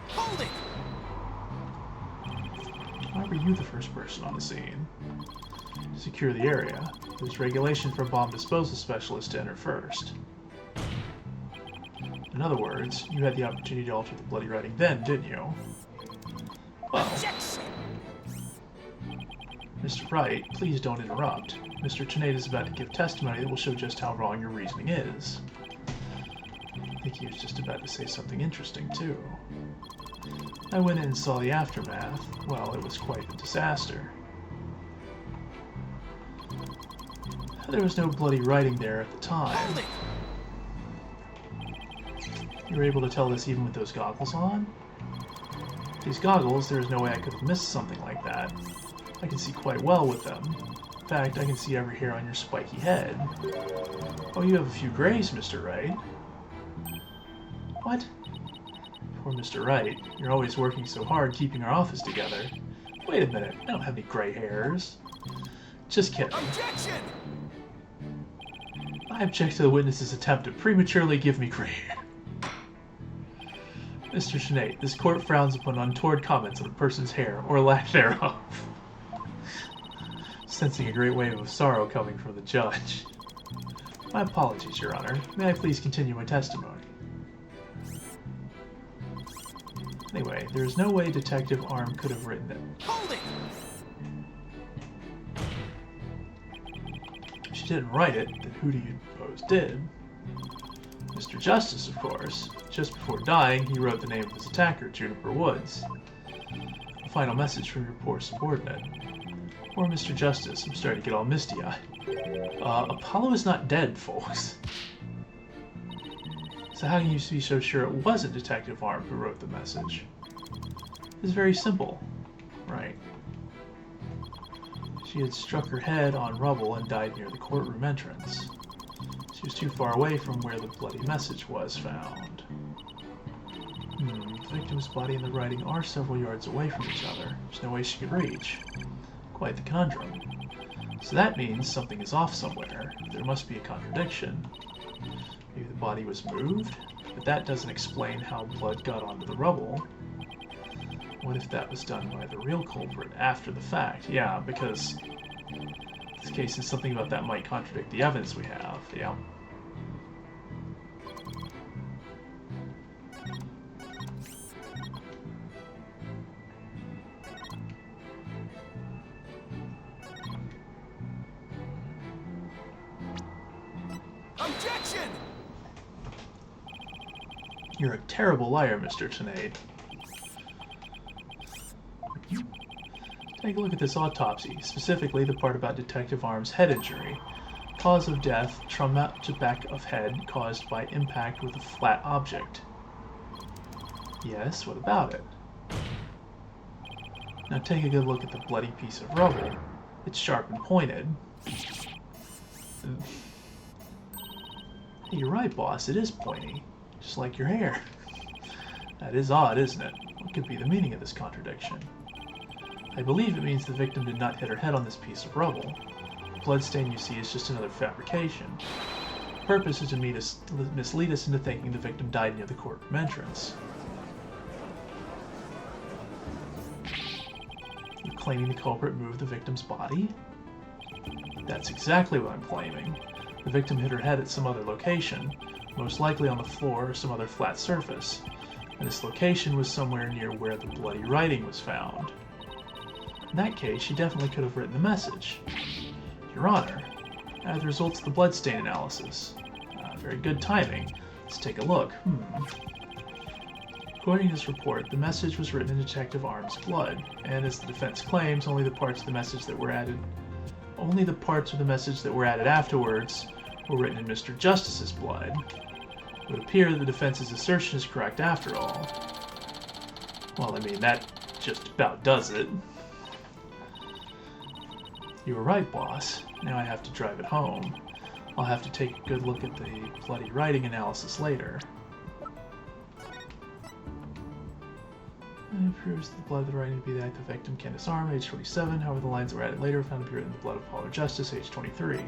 Hold it! Why were you the first person on the scene? To secure the area, there's regulation for a bomb disposal specialist to enter first. In other words, you had the opportunity to alter the bloody writing then, didn't you? Well, Mr. Wright, please don't interrupt. Mr. Tenate is about to give testimony that will show just how wrong your reasoning is. I think he was just about to say something interesting, too. I went in and saw the aftermath. Well, it was quite a disaster. There was no bloody writing there at the time. You were able to tell this even with those goggles on? These goggles, there is no way I could have missed something like that. I can see quite well with them. In fact, I can see every hair on your spiky head. Oh, you have a few grays, Mr. Wright. What? Poor Mr. Wright. You're always working so hard keeping our office together. Wait a minute, I don't have any gray hairs. Just kidding. Objection! I object to the witness's attempt to prematurely give me gray hair. Mr. Tenate, this court frowns upon untoward comments on a person's hair, or lack thereof. Sensing a great wave of sorrow coming from the judge. My apologies, Your Honor. May I please continue my testimony? Anyway, there is no way Detective Arm could have written it. Hold it! If she didn't write it, then who do you suppose did? Mr. Justice, of course. Just before dying, he wrote the name of his attacker, Juniper Woods. A final message from your poor subordinate. Poor Mr. Justice, I'm starting to get all misty-eyed. Apollo is not dead, folks. So how can you be so sure it wasn't Detective Arm who wrote the message? It's very simple, right? She had struck her head on rubble and died near the courtroom entrance. She was too far away from where the bloody message was found. The victim's body and the writing are several yards away from each other. There's no way she could reach. Quite the conundrum. So that means something is off somewhere. There must be a contradiction. Maybe the body was moved, but that doesn't explain how blood got onto the rubble. What if that was done by the real culprit after the fact? Yeah, because in this case, it's something about that might contradict the evidence we have. Yeah. Objection! You're a terrible liar, Mr. Tenate. Take a look at this autopsy, specifically the part about Detective Arm's head injury. Cause of death, traumatic of head caused by impact with a flat object. Yes, what about it? Now take a good look at the bloody piece of rubble. It's sharp and pointed. You're right, boss, it is pointy. Just like your hair. That is odd, isn't it? What could be the meaning of this contradiction? I believe it means the victim did not hit her head on this piece of rubble. The bloodstain you see is just another fabrication. The purpose is to mislead us into thinking the victim died near the courtroom entrance. You're claiming the culprit moved the victim's body? That's exactly what I'm claiming. The victim hit her head at some other location, most likely on the floor or some other flat surface, and this location was somewhere near where the bloody writing was found. In that case, she definitely could have written the message. Your Honor, I have the results of the bloodstain analysis. Very good timing. Let's take a look. According to this report, the message was written in Detective Arm's blood, and as the defense claims, only the parts of the message that were added afterwards were written in Mr. Justice's blood. It would appear that the defense's assertion is correct after all. Well, I mean, that just about does it. You were right, boss. Now I have to drive it home. I'll have to take a good look at the bloody writing analysis later. It proves the blood of the writing to be that of the victim, Candace Arm, age 27. However, the lines that were added later found to be written in the blood of Apollo Justice, age 23.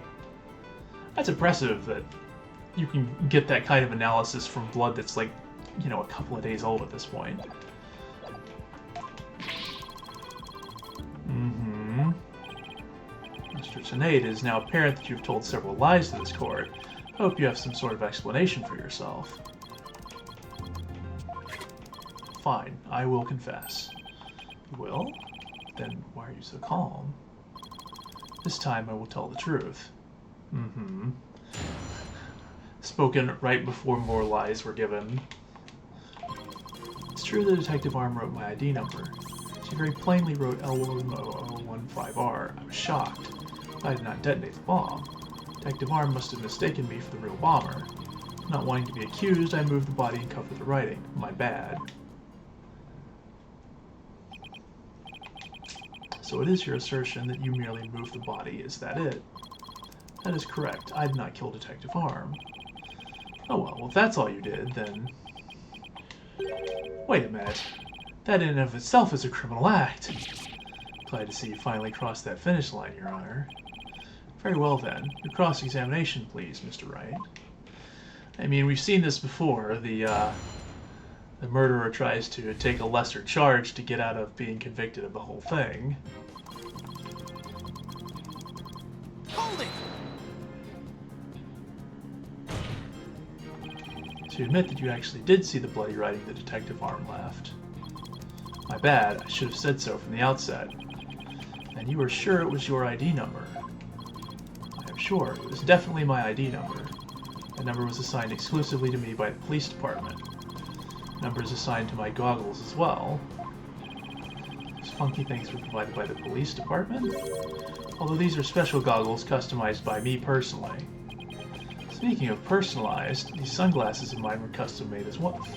That's impressive that you can get that kind of analysis from blood that's like, you know, a couple of days old at this point. Mr. Tenate, it is now apparent that you've told several lies to this court. I hope you have some sort of explanation for yourself. Fine, I will confess. You will? Then why are you so calm? This time I will tell the truth. Spoken right before more lies were given. It's true that Detective Arm wrote my ID number. She very plainly wrote L1015R. I was shocked. I did not detonate the bomb. Detective Arm must have mistaken me for the real bomber. Not wanting to be accused, I moved the body and covered the writing. My bad. So it is your assertion that you merely moved the body, is that it? That is correct. I did not kill Detective Arm. Oh well, if that's all you did, then... Wait a minute. That in and of itself is a criminal act. Glad to see you finally crossed that finish line, Your Honor. Very well then. Your cross-examination, please, Mr. Wright. I mean, we've seen this before. The murderer tries to take a lesser charge to get out of being convicted of the whole thing. Hold it! To admit that you actually did see the bloody writing that Detective Arm left. My bad, I should have said so from the outset. And you were sure it was your ID number? I am sure, it was definitely my ID number. That number was assigned exclusively to me by the police department. Numbers assigned to my goggles as well. These funky things were provided by the police department? Although these are special goggles customized by me personally. Speaking of personalized, these sunglasses of mine were custom made as well.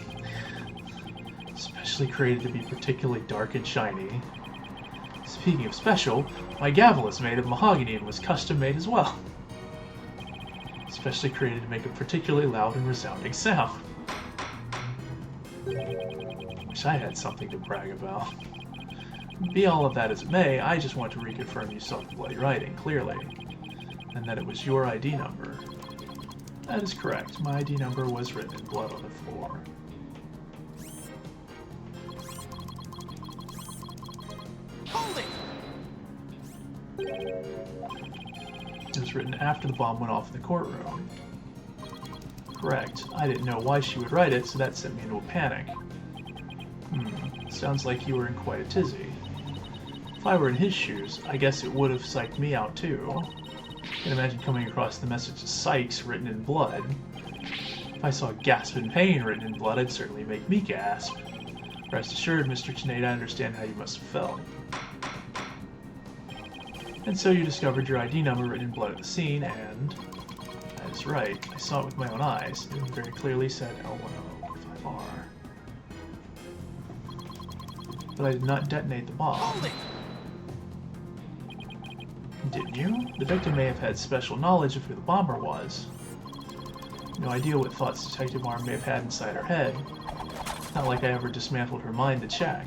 Specially created to be particularly dark and shiny. Speaking of special, my gavel is made of mahogany and was custom made as well. Especially created to make a particularly loud and resounding sound. Wish I had something to brag about. Be all of that as it may, I just want to reconfirm you saw the bloody writing, clearly. And that it was your ID number. That is correct. My ID number was written in blood on the floor. Hold it! It was written after the bomb went off in the courtroom. Correct. I didn't know why she would write it, so that sent me into a panic. Sounds like you were in quite a tizzy. If I were in his shoes, I guess it would have psyched me out too. I can imagine coming across the message Sykes written in blood. If I saw gasp in pain written in blood, it'd certainly make me gasp. Rest assured, Mr. Tenate, I understand how you must have felt. And so you discovered your ID number written in blood at the scene, and... That is right, I saw it with my own eyes. It very clearly said L1015R. But I did not detonate the bomb. Hold it! Didn't you? The victim may have had special knowledge of who the bomber was. No idea what thoughts Detective Arm may have had inside her head. Not like I ever dismantled her mind to check.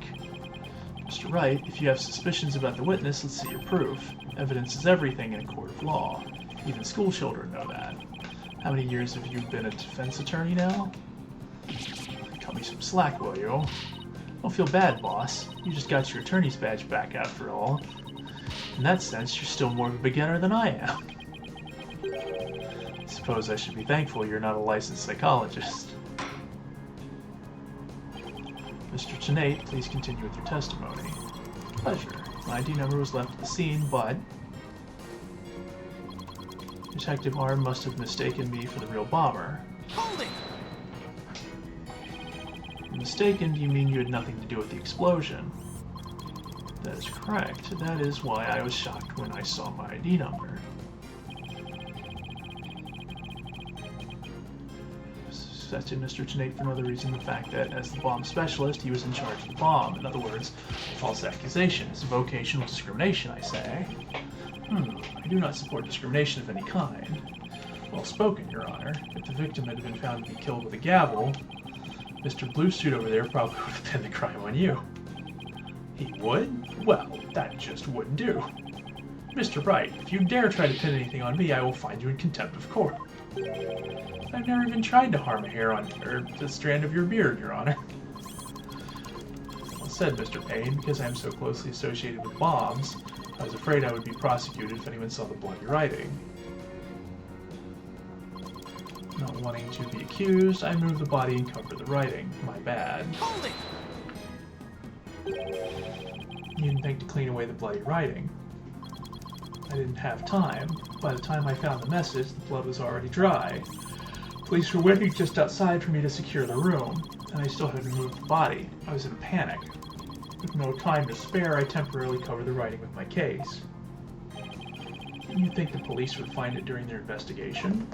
Mr. Wright, if you have suspicions about the witness, let's see your proof. Evidence is everything in a court of law. Even school children know that. How many years have you been a defense attorney now? Cut me some slack, will you? Don't feel bad, boss. You just got your attorney's badge back after all. In that sense, you're still more of a beginner than I am. suppose I should be thankful you're not a licensed psychologist. Mr. Tennate, please continue with your testimony. Pleasure. My ID number was left at the scene, but... Detective Arm must have mistaken me for the real bomber. Holding! Mistaken, do you mean you had nothing to do with the explosion? That is correct. That is why I was shocked when I saw my ID number. Suspected Mr. Tennate for no other reason than the fact that, as the bomb specialist, he was in charge of the bomb. In other words, false accusations. Vocational discrimination, I say. I do not support discrimination of any kind. Well spoken, Your Honor. If the victim had been found to be killed with a gavel, Mr. Blue Suit over there probably would have pinned the crime on you. He would? Well, that just wouldn't do. Mr. Wright, if you dare try to pin anything on me, I will find you in contempt of court. I've never even tried to harm a hair on the strand of your beard, Your Honor. Well said, Mr. Payne. Because I am so closely associated with bombs, I was afraid I would be prosecuted if anyone saw the bloody writing. Not wanting to be accused, I moved the body and covered the writing. My bad. Holding! You didn't think to clean away the bloody writing. I didn't have time. By the time I found the message, the blood was already dry. Police were waiting just outside for me to secure the room, and I still had to move the body. I was in a panic. With no time to spare, I temporarily covered the writing with my case. Didn't you think the police would find it during their investigation?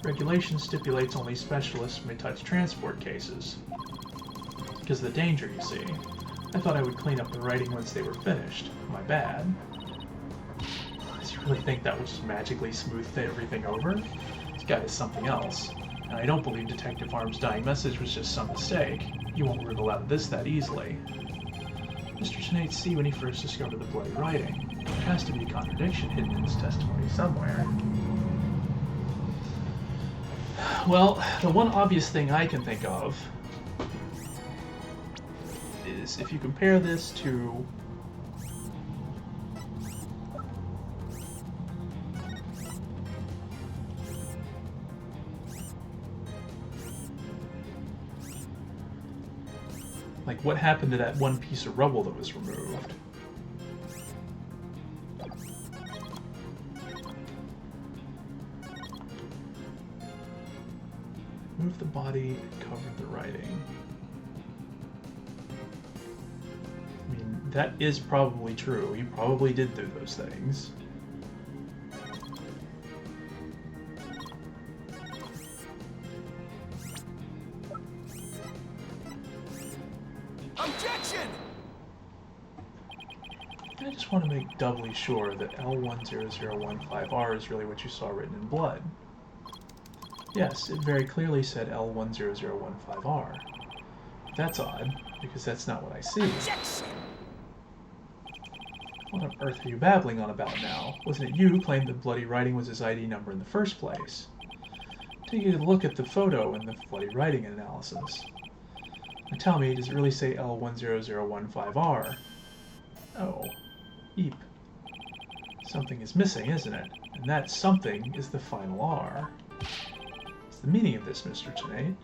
Regulation stipulates only specialists may touch transport cases. Because of the danger, you see. I thought I would clean up the writing once they were finished. My bad. Does you really think that would just magically smooth everything over? This guy is something else. And I don't believe Detective Arm's dying message was just some mistake. You won't wriggle out of this that easily. Mr. Tennate see when he first discovered the bloody writing. There has to be a contradiction hidden in his testimony somewhere. Well, the one obvious thing I can think of is if you compare this to like what happened to that one piece of rubble that was removed. Move the body, cover the writing. I mean, that is probably true. You probably did do those things. Objection! I just want to make doubly sure that L10015R is really what you saw written in blood. Yes, it very clearly said L10015R. That's odd, because that's not what I see. Objection! What on earth are you babbling on about now? Wasn't it you who claimed the bloody writing was his ID number in the first place? Take a look at the photo and the bloody writing analysis. Now tell me, does it really say L10015R? Oh. Eep. Something is missing, isn't it? And that something is the final R. What's the meaning of this, Mr. Tennate?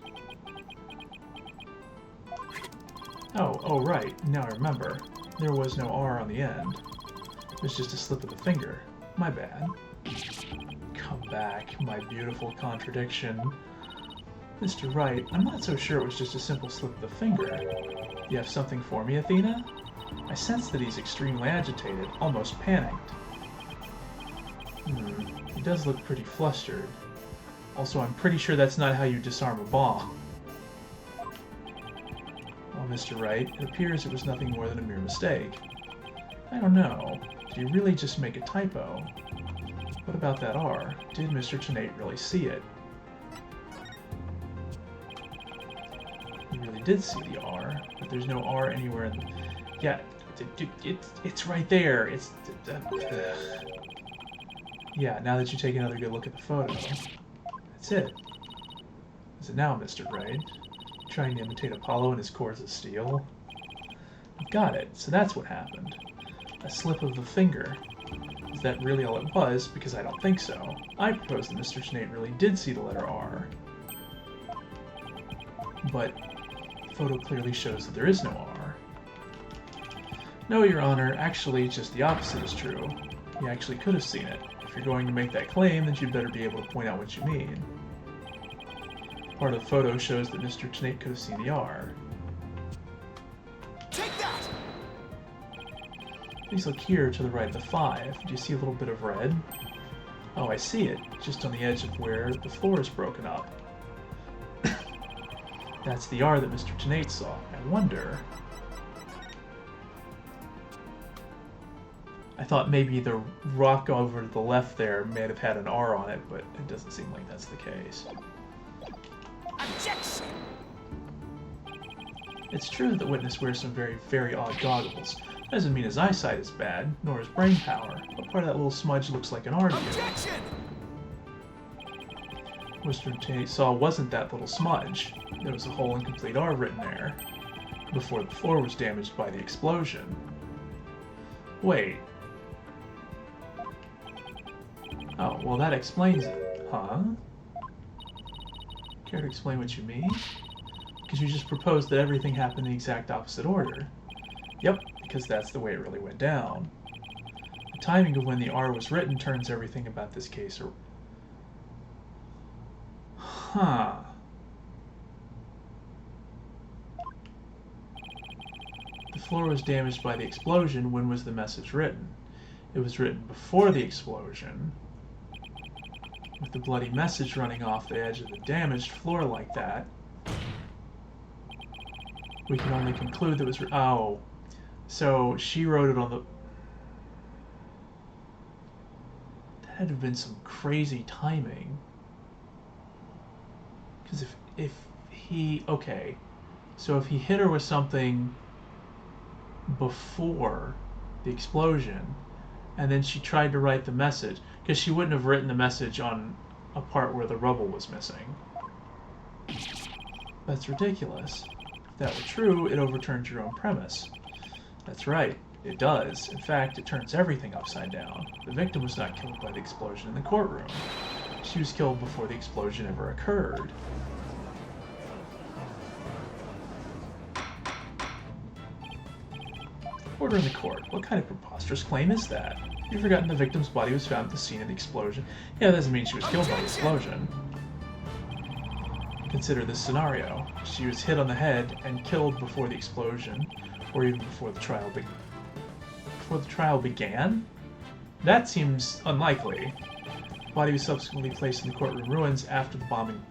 Oh, right. Now I remember. There was no R on the end. It was just a slip of the finger. My bad. Come back, my beautiful contradiction. Mr. Wright, I'm not so sure it was just a simple slip of the finger. You have something for me, Athena? I sense that he's extremely agitated, almost panicked. He does look pretty flustered. Also, I'm pretty sure that's not how you disarm a bomb. Well, Mr. Wright, it appears it was nothing more than a mere mistake. I don't know. Did you really just make a typo? What about that R? Did Mr. Tennate really see it? He really did see the R, but there's no R anywhere in the... Yeah, it's right there. It's... Yeah, now that you take another good look at the photo. That's it. Is it now, Mr. Wright? Trying to imitate Apollo and his cords of steel? Got it. So that's what happened. A slip of the finger. Is that really all it was? Because I don't think so. I propose that Mr. Tenate really did see the letter R. But the photo clearly shows that there is no R. No, Your Honor, actually, just the opposite is true. He actually could have seen it. If you're going to make that claim, then you'd better be able to point out what you mean. Part of the photo shows that Mr. Tenate could have seen the R. Take that! Please look here to the right of the 5. Do you see a little bit of red? Oh, I see it, just on the edge of where the floor is broken up. That's the R that Mr. Tenate saw. I wonder... I thought maybe the rock over to the left there may have had an R on it, but it doesn't seem like that's the case. Objection! It's true that the witness wears some very, very odd goggles. Doesn't mean his eyesight is bad, nor his brain power, but part of that little smudge looks like an R to you. Objection! What Mr. Tenate saw wasn't that little smudge. There was a whole incomplete R written there, before the floor was damaged by the explosion. Wait. Oh, well that explains it. Huh? Care to explain what you mean? Because you just proposed that everything happened in the exact opposite order. Yep, because that's the way it really went down. The timing of when the R was written turns everything about this case around. Huh. The floor was damaged by the explosion. When was the message written? It was written before the explosion. With the bloody message running off the edge of the damaged floor like that, we can only conclude that it was... Oh. So she wrote it on the... That had to have been some crazy timing. Because if he... Okay. So if he hit her with something before the explosion, and then she tried to write the message, because she wouldn't have written the message on a part where the rubble was missing. That's ridiculous. If that were true, it overturns your own premise. That's right, it does. In fact, it turns everything upside down. The victim was not killed by the explosion in the courtroom. She was killed before the explosion ever occurred. Order in the court. What kind of preposterous claim is that? You've forgotten the victim's body was found at the scene of the explosion. Yeah, that doesn't mean she was killed by the explosion. Consider this scenario. She was hit on the head and killed before the explosion, or even before the trial began? That seems unlikely. The body was subsequently placed in the courtroom ruins after the bombing.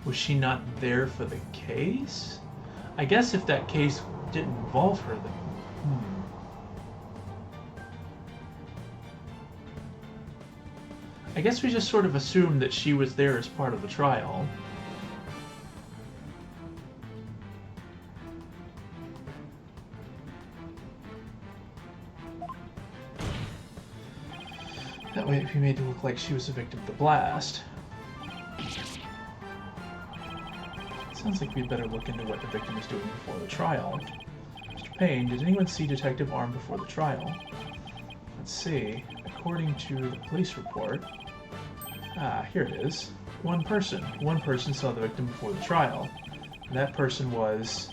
Was she not there for the case? I guess if that case didn't involve her, then... I guess we just sort of assumed that she was there as part of the trial. That way it'd be made to look like she was a victim of the blast. Sounds like we'd better look into what the victim was doing before the trial. Mr. Payne, did anyone see Detective Arm before the trial? Let's see. According to the police report... Ah, here it is. One person. One person saw the victim before the trial. And that person was...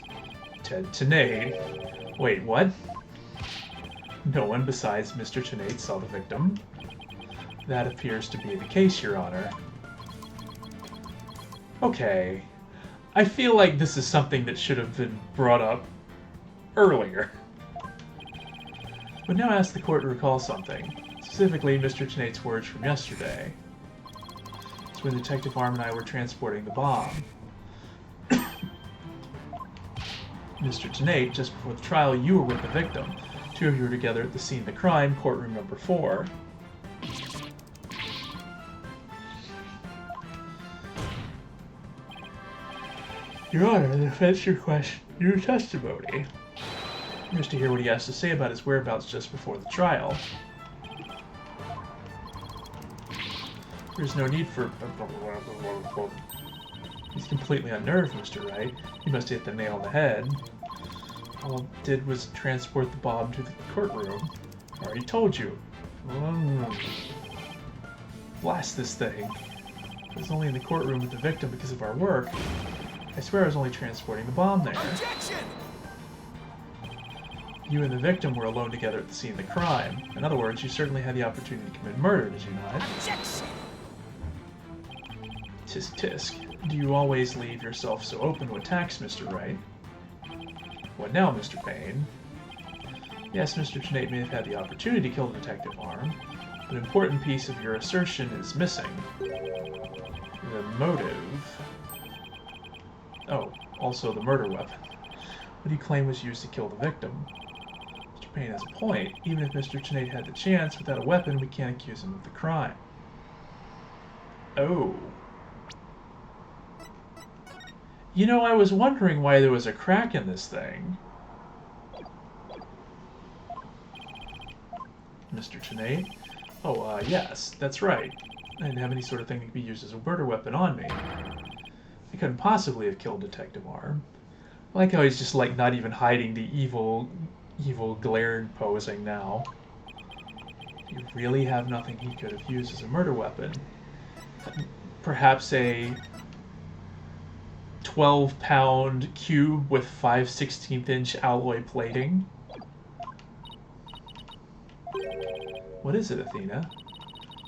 Ted Tenate. Wait, what? No one besides Mr. Tenate saw the victim? That appears to be the case, Your Honor. Okay. I feel like this is something that should have been brought up earlier. But now ask the court to recall something. Specifically, Mr. Tenate's words from yesterday. It's when Detective Arm and I were transporting the bomb. Mr. Tenate, just before the trial, you were with the victim. Two of you were together at the scene of the crime, courtroom number 4. Your Honor, the defense requests your testimony. Just to hear what he has to say about his whereabouts just before the trial. There's no need for... He's completely unnerved, Mr. Wright. He must have hit the nail on the head. All I did was transport the bomb to the courtroom. I already told you. Blast this thing. I was only in the courtroom with the victim because of our work. I swear I was only transporting the bomb there. Objection! You and the victim were alone together at the scene of the crime. In other words, you certainly had the opportunity to commit murder, did you not? Objection! Tisk tisk. Do you always leave yourself so open to attacks, Mr. Wright? What now, Mr. Payne? Yes, Mr. Tennate may have had the opportunity to kill Detective Arm, but an important piece of your assertion is missing. The motive. Oh, also the murder weapon. What do you claim was used to kill the victim? Mr. Payne has a point. Even if Mr. Tennate had the chance, without a weapon, we can't accuse him of the crime. Oh. You know, I was wondering why there was a crack in this thing. Mr. Tennate? Oh, yes, that's right. I didn't have any sort of thing that could be used as a murder weapon on me. I couldn't possibly have killed Detective Arm. I like how he's just, like, not even hiding the evil glare posing now. You really have nothing he could have used as a murder weapon. Perhaps a 12-pound cube with 5/16" alloy plating? What is it, Athena?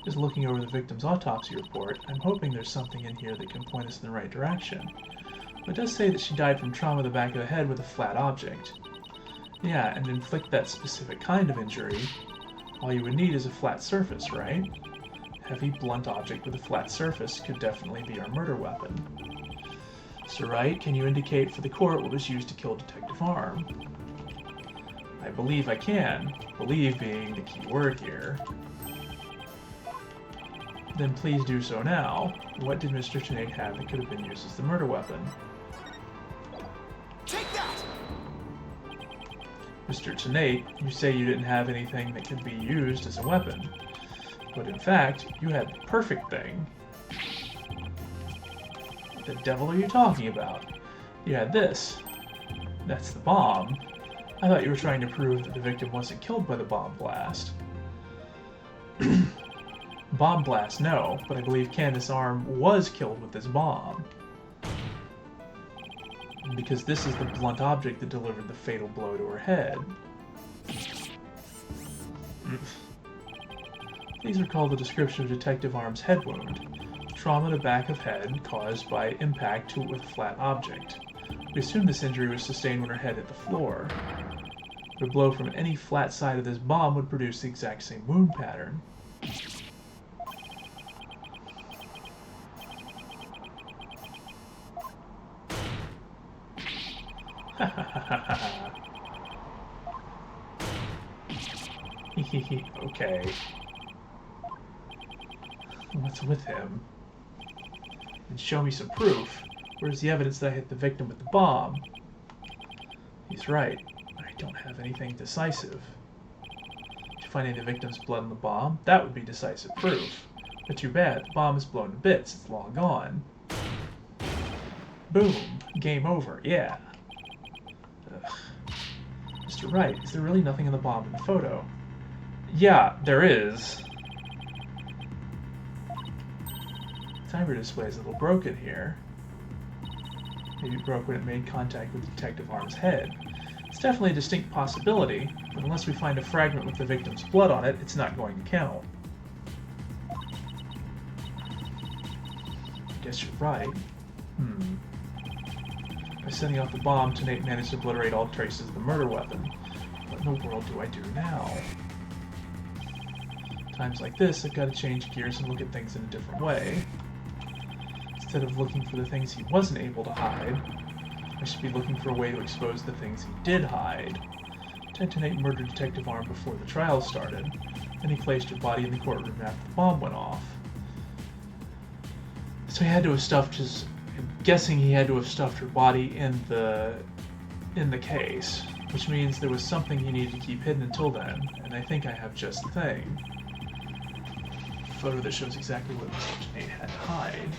Just looking over the victim's autopsy report, I'm hoping there's something in here that can point us in the right direction. It does say that she died from trauma to the back of the head with a flat object. Yeah, and to inflict that specific kind of injury, all you would need is a flat surface, right? Heavy, blunt object with a flat surface could definitely be our murder weapon. Sir Wright, can you indicate for the court what was used to kill Detective Arm? I believe I can. Believe being the key word here. Then please do so now. What did Mr. Tennate have that could have been used as the murder weapon? Take that! Mr. Tennate, you say you didn't have anything that could be used as a weapon. But in fact, you had the perfect thing. What the devil are you talking about? You had this. That's the bomb. I thought you were trying to prove that the victim wasn't killed by the bomb blast. Bomb blast, no, but I believe Candace Arm was killed with this bomb. Because this is the blunt object that delivered the fatal blow to her head. These are called the description of Detective Arm's head wound. Trauma to back of head caused by impact with a flat object. We assume this injury was sustained when her head hit the floor. A blow from any flat side of this bomb would produce the exact same wound pattern. Okay. What's with him? And show me some proof. Where's the evidence that I hit the victim with the bomb? He's right. I don't have anything decisive. Did you find any of the victim's blood on the bomb? That would be decisive proof. But too bad. The bomb is blown to bits. It's long gone. Boom. Game over. Yeah. Ugh. Mr. Wright, is there really nothing in the bomb in the photo? Yeah, there is. The timer display is a little broken here. Maybe it broke when it made contact with Detective Arm's head. It's definitely a distinct possibility, but unless we find a fragment with the victim's blood on it, it's not going to count. I guess you're right. By setting off the bomb, Tennate managed to obliterate all traces of the murder weapon. What in the world do I do now? Times like this, I've got to change gears and look at things in a different way. Instead of looking for the things he wasn't able to hide, I should be looking for a way to expose the things he did hide. Ted Tennate murdered Detective Arm before the trial started, and he placed her body in the courtroom after the bomb went off. So he had to have stuffed his... I'm guessing he had to have stuffed her body in the case, which means there was something he needed to keep hidden until then, and I think I have just the thing. A photo that shows exactly what Mr. Tennate had to hide.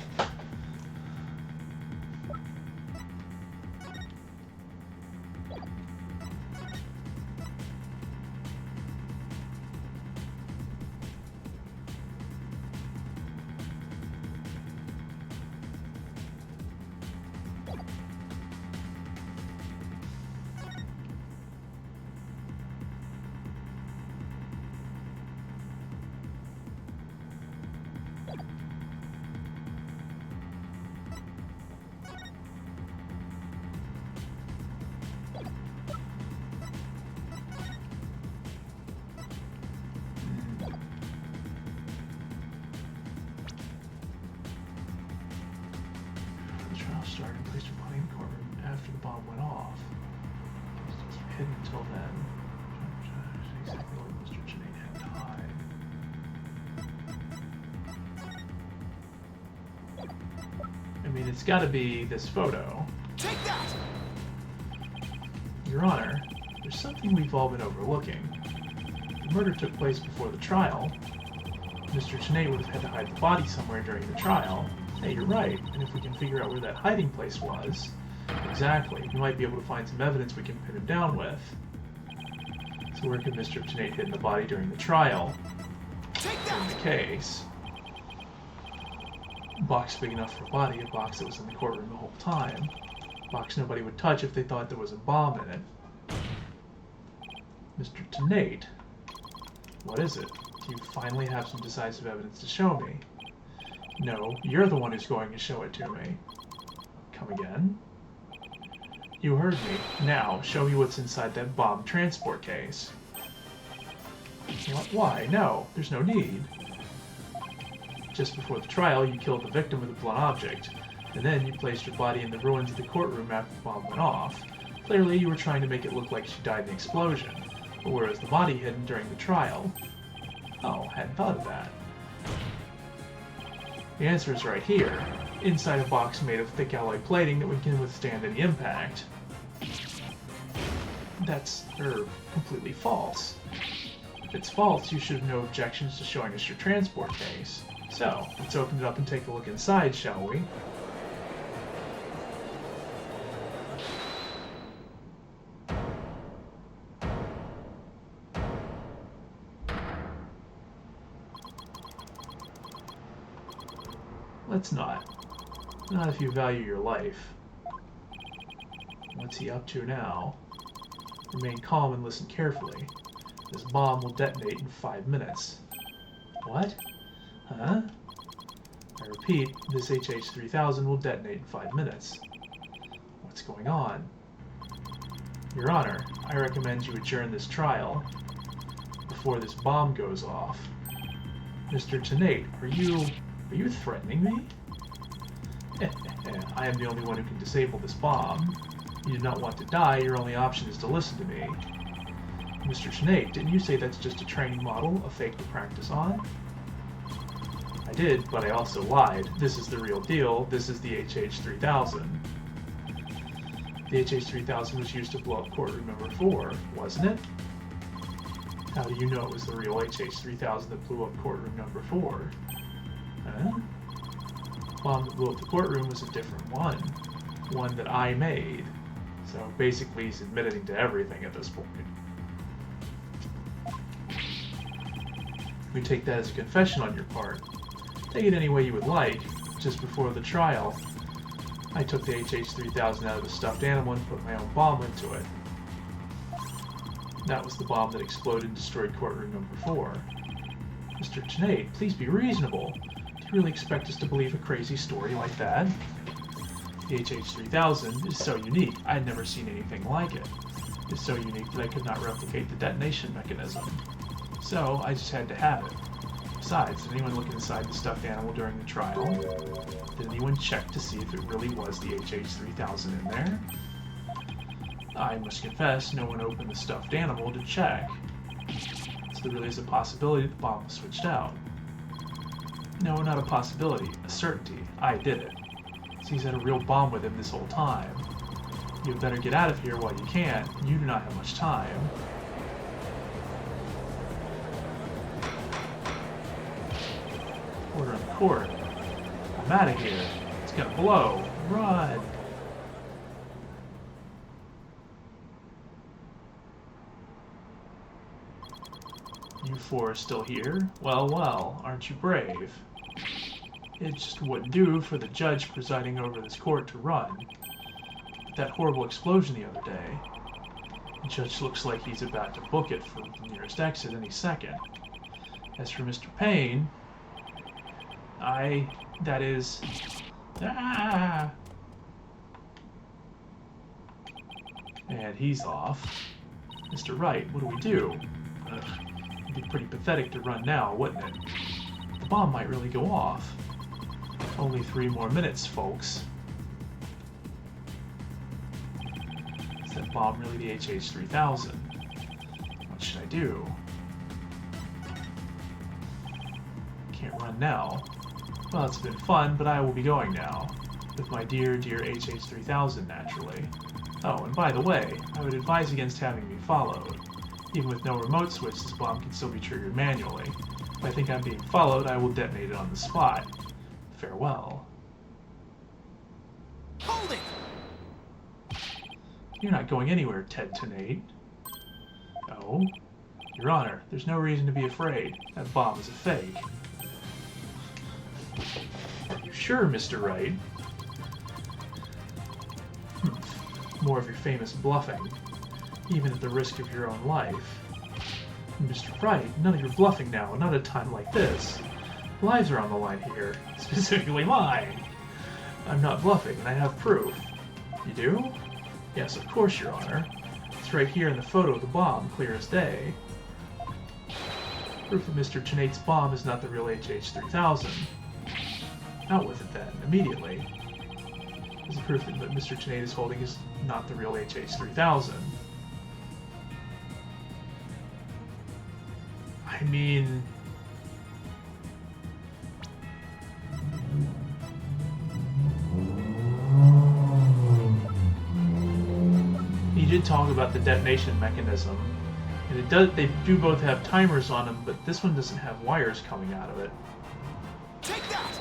it's gotta be this photo. Take that! Your Honor, there's something we've all been overlooking. The murder took place before the trial. Mr. Tenay would have had to hide the body somewhere during the trial. Hey, you're right, and if we can figure out where that hiding place was... Exactly, we might be able to find some evidence we can pin him down with. So where could Mr. Tenay hidden the body during the trial? In the case... A box big enough for a body, a box that was in the courtroom the whole time. A box nobody would touch if they thought there was a bomb in it. Mr. Tenate, what is it? Do you finally have some decisive evidence to show me? No, you're the one who's going to show it to me. Come again? You heard me. Now, show me what's inside that bomb transport case. What? Why? No, there's no need. Just before the trial, you killed the victim with a blunt object, and then you placed your body in the ruins of the courtroom after the bomb went off. Clearly, you were trying to make it look like she died in the explosion, but where was the body hidden during the trial? Oh, hadn't thought of that. The answer is right here, inside a box made of thick alloy plating that can withstand any impact. That's, completely false. If it's false, you should have no objections to showing us your transport case. So, let's open it up and take a look inside, shall we? Let's not. Not if you value your life. What's he up to now? Remain calm and listen carefully. This bomb will detonate in 5 minutes. What? Huh? I repeat, this HH-3000 will detonate in 5 minutes. What's going on? Your Honor, I recommend you adjourn this trial before this bomb goes off. Mr. Tenate, are you threatening me? I am the only one who can disable this bomb. You do not want to die, your only option is to listen to me. Mr. Tenate, didn't you say that's just a training model, a fake to practice on? I did, but I also lied. This is the real deal. This is the HH-3000. The HH-3000 was used to blow up courtroom number 4, wasn't it? How do you know it was the real HH-3000 that blew up courtroom number 4? Huh? The bomb that blew up the courtroom was a different one. One that I made. So basically he's admitting to everything at this point. We take that as a confession on your part. Take it any way you would like. Just before the trial, I took the HH-3000 out of the stuffed animal and put my own bomb into it. That was the bomb that exploded and destroyed courtroom number 4. Mr. Tenate, please be reasonable. Do you really expect us to believe a crazy story like that? The HH-3000 is so unique, I had never seen anything like it. It's so unique that I could not replicate the detonation mechanism. So, I just had to have it. Besides, did anyone look inside the stuffed animal during the trial? Did anyone check to see if it really was the HH-3000 in there? I must confess, no one opened the stuffed animal to check. So there really is a possibility the bomb was switched out. No, not a possibility, a certainty. I did it. So he's had a real bomb with him this whole time. You better get out of here while you can. You do not have much time. Order in the court. I'm out of here. It's gonna blow. Run! You four are still here? Well, well, aren't you brave? It just wouldn't do for the judge presiding over this court to run. That horrible explosion the other day. The judge looks like he's about to book it for the nearest exit any second. As for Mr. Payne, that is... Ah! And he's off. Mr. Wright, what do we do? Ugh, it'd be pretty pathetic to run now, wouldn't it? The bomb might really go off. Only 3 more minutes, folks. Is that bomb really the HH-3000? What should I do? Can't run now. Well, it's been fun, but I will be going now. With my dear, dear HH3000, naturally. Oh, and by the way, I would advise against having me followed. Even with no remote switch, this bomb can still be triggered manually. If I think I'm being followed, I will detonate it on the spot. Farewell. Hold it! You're not going anywhere, Ted Tenate. Oh? Your Honor, there's no reason to be afraid. That bomb is a fake. Are you sure, Mr. Wright? More of your famous bluffing, even at the risk of your own life. Mr. Wright, none of your bluffing now, not at a time like this. Lives are on the line here, specifically mine. I'm not bluffing, and I have proof. You do? Yes, of course, Your Honor. It's right here in the photo of the bomb, clear as day. Proof that Mr. Tenate's bomb is not the real HH3000. Out with it then, immediately. Is the proof that Mr. Tenate is holding is not the real HH3000. I mean... He did talk about the detonation mechanism. And it does. They do both have timers on them, but this one doesn't have wires coming out of it. Take that!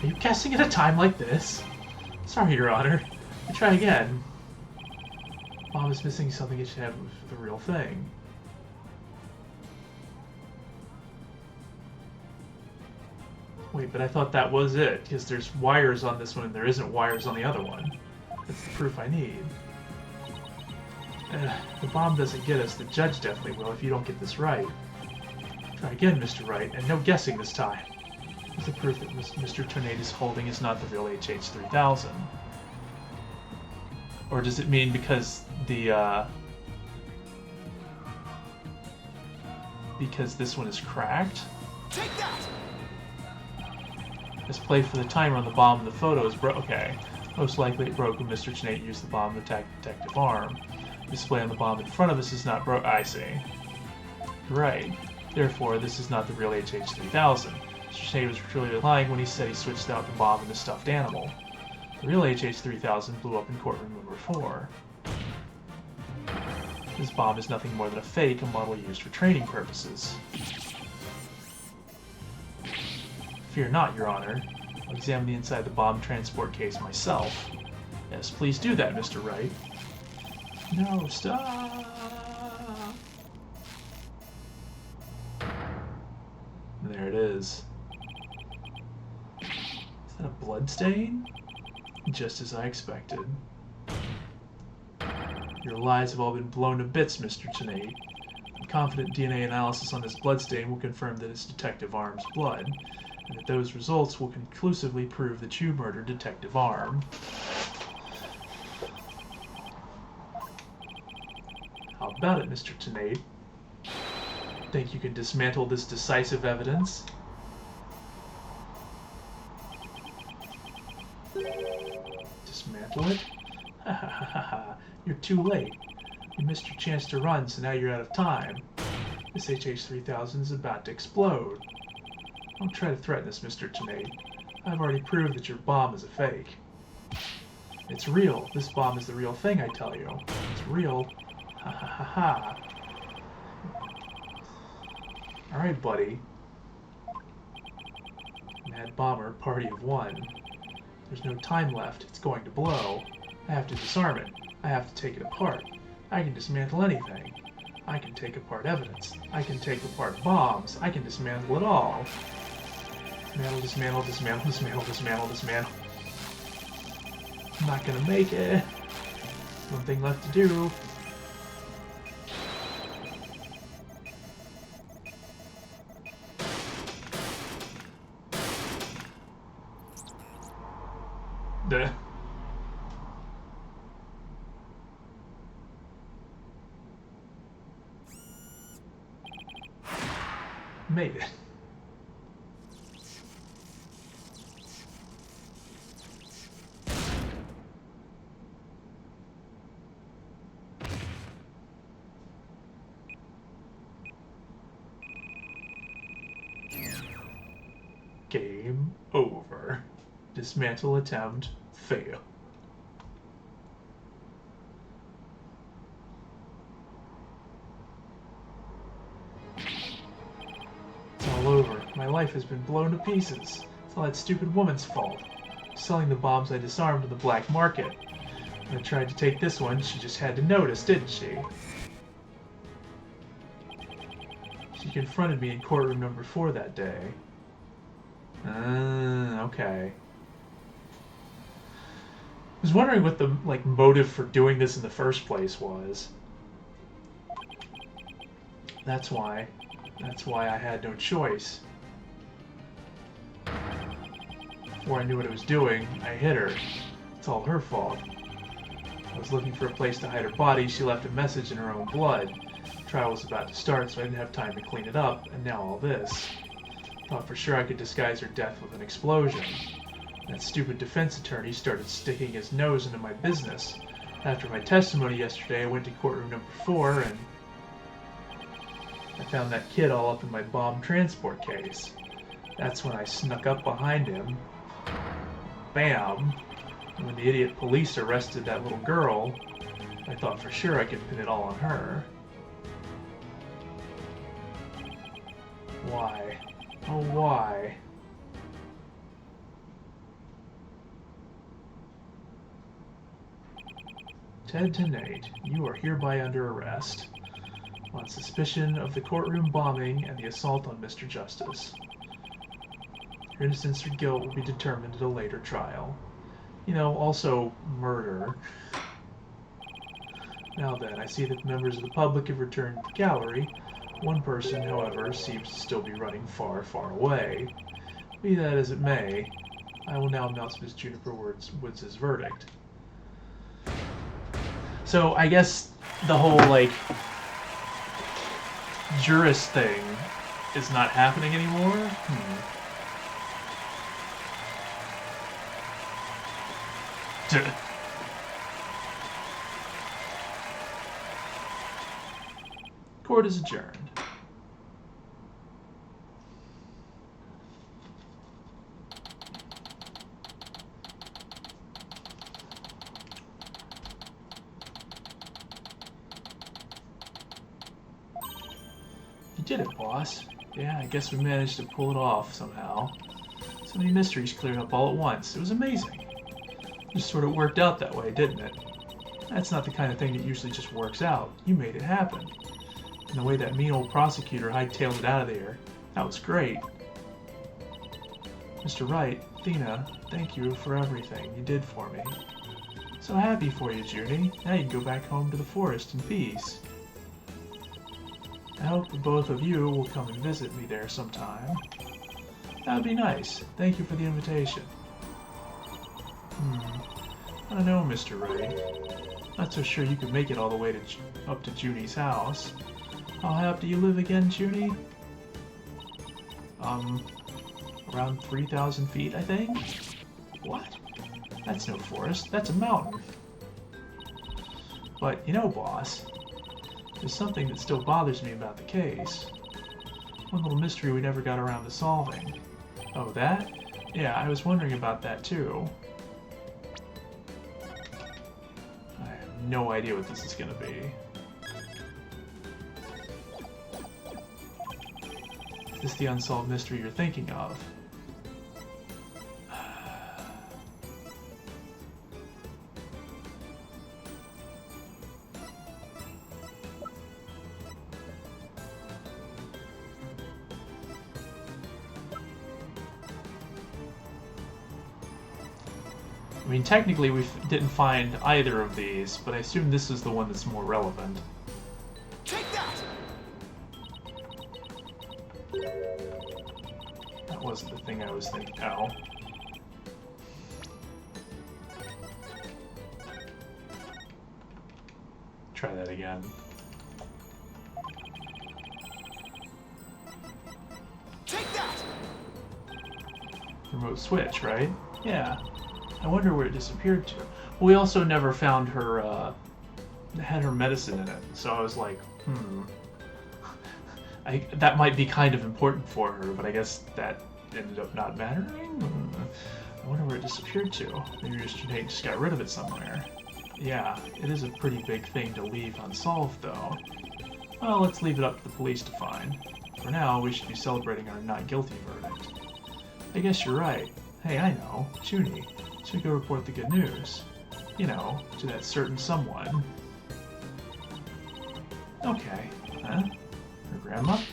Are you guessing at a time like this? Sorry, Your Honor. I'll try again. Bomb is missing something it should have the real thing. Wait, but I thought that was it, because there's wires on this one and there isn't wires on the other one. That's the proof I need. The bomb doesn't get us, the judge definitely will if you don't get this right. Try again, Mr. Wright, and no guessing this time. It's the proof that Mr. Tenate is holding is not the real HH3000. Or does it mean because the, because this one is cracked? Take that! This play for the timer on the bomb in the photo is broke. Okay. Most likely it broke when Mr. Tenate used the bomb to attack Detective Arm. Display on the bomb in front of us is not broke. I see. Right. Therefore, this is not the real HH3000. Mr. Tenate was truly lying when he said he switched out the bomb and the stuffed animal. The real HH3000 blew up in courtroom number 4. This bomb is nothing more than a fake, a model used for training purposes. Fear not, Your Honor. I'll examine the inside of the bomb transport case myself. Yes, please do that, Mr. Wright. No, stop! There it is. Is that a blood stain? Just as I expected. Your lies have all been blown to bits, Mr. Tenate. I'm confident DNA analysis on this bloodstain will confirm that it's Detective Arm's blood, and that those results will conclusively prove that you murdered Detective Arm. How about it, Mr. Tenate? Think you can dismantle this decisive evidence? Dismantle it? Ha ha ha ha ha. You're too late. You missed your chance to run, so now you're out of time. This HH3000 is about to explode. Don't try to threaten us, Mr. Tenate. I've already proved that your bomb is a fake. It's real. This bomb is the real thing, I tell you. It's real. Ha ha ha ha. Alright, buddy. Mad Bomber, party of one. There's no time left. It's going to blow. I have to disarm it. I have to take it apart. I can dismantle anything. I can take apart evidence. I can take apart bombs. I can dismantle it all. Dismantle, dismantle, dismantle, dismantle, dismantle, dismantle. I'm not gonna make it. One thing left to do. Duh. Made it. Dismantle attempt. Fail. It's all over. My life has been blown to pieces. It's all that stupid woman's fault. Selling the bombs I disarmed in the black market. When I tried to take this one, she just had to notice, didn't she? She confronted me in courtroom number 4 that day. Okay. I was wondering what the motive for doing this in the first place was. That's why I had no choice. Before I knew what I was doing, I hit her. It's all her fault. I was looking for a place to hide her body. She left a message in her own blood. The trial was about to start, so I didn't have time to clean it up, and now all this. Thought for sure I could disguise her death with an explosion. That stupid defense attorney started sticking his nose into my business. After my testimony yesterday, I went to courtroom number 4, and I found that kid all up in my bomb transport case. That's when I snuck up behind him. Bam! And when the idiot police arrested that little girl, I thought for sure I could pin it all on her. Why? Oh, why? Ted to Nate, you are hereby under arrest on suspicion of the courtroom bombing and the assault on Mr. Justice. Your innocence or guilt will be determined at a later trial. You know, also murder. Now then, I see that members of the public have returned to the gallery. One person, however, seems to still be running far, far away. Be that as it may, I will now announce Ms. Juniper Woods' verdict. So, I guess the whole, jurist thing is not happening anymore? Court is adjourned. You did it, boss. Yeah, I guess we managed to pull it off somehow. So many mysteries cleared up all at once. It was amazing. Just sort of worked out that way, didn't it? That's not the kind of thing that usually just works out. You made it happen. And the way that mean old prosecutor hightailed it out of there, that was great. Mr. Wright, Athena, thank you for everything you did for me. So happy for you, Judy. Now you can go back home to the forest in peace. I hope that both of you will come and visit me there sometime. That would be nice. Thank you for the invitation. I don't know, Mr. Ray. Not so sure you could make it all the way up to Junie's house. How high up do you live again, Junie? Around 3,000 feet, I think? What? That's no forest. That's a mountain. But, you know, boss, there's something that still bothers me about the case. One little mystery we never got around to solving. Oh, that? Yeah, I was wondering about that, too. I have no idea what this is gonna be. Is this the unsolved mystery you're thinking of? I mean, technically we didn't find either of these, but I assume this is the one that's more relevant. Take that! That wasn't the thing I was thinking. Oh. Try that again. Take that! Remote switch, right? Yeah. I wonder where it disappeared to. Well, we also never found her, had her medicine in it, so I was like, that might be kind of important for her, but I guess that ended up not mattering? I wonder where it disappeared to. Maybe they just got rid of it somewhere. Yeah, it is a pretty big thing to leave unsolved, though. Well, let's leave it up to the police to find. For now, we should be celebrating our not guilty verdict. I guess you're right. Hey, I know. Junie. Should go report the good news. You know, to that certain someone. Okay. Huh? Her grandmother?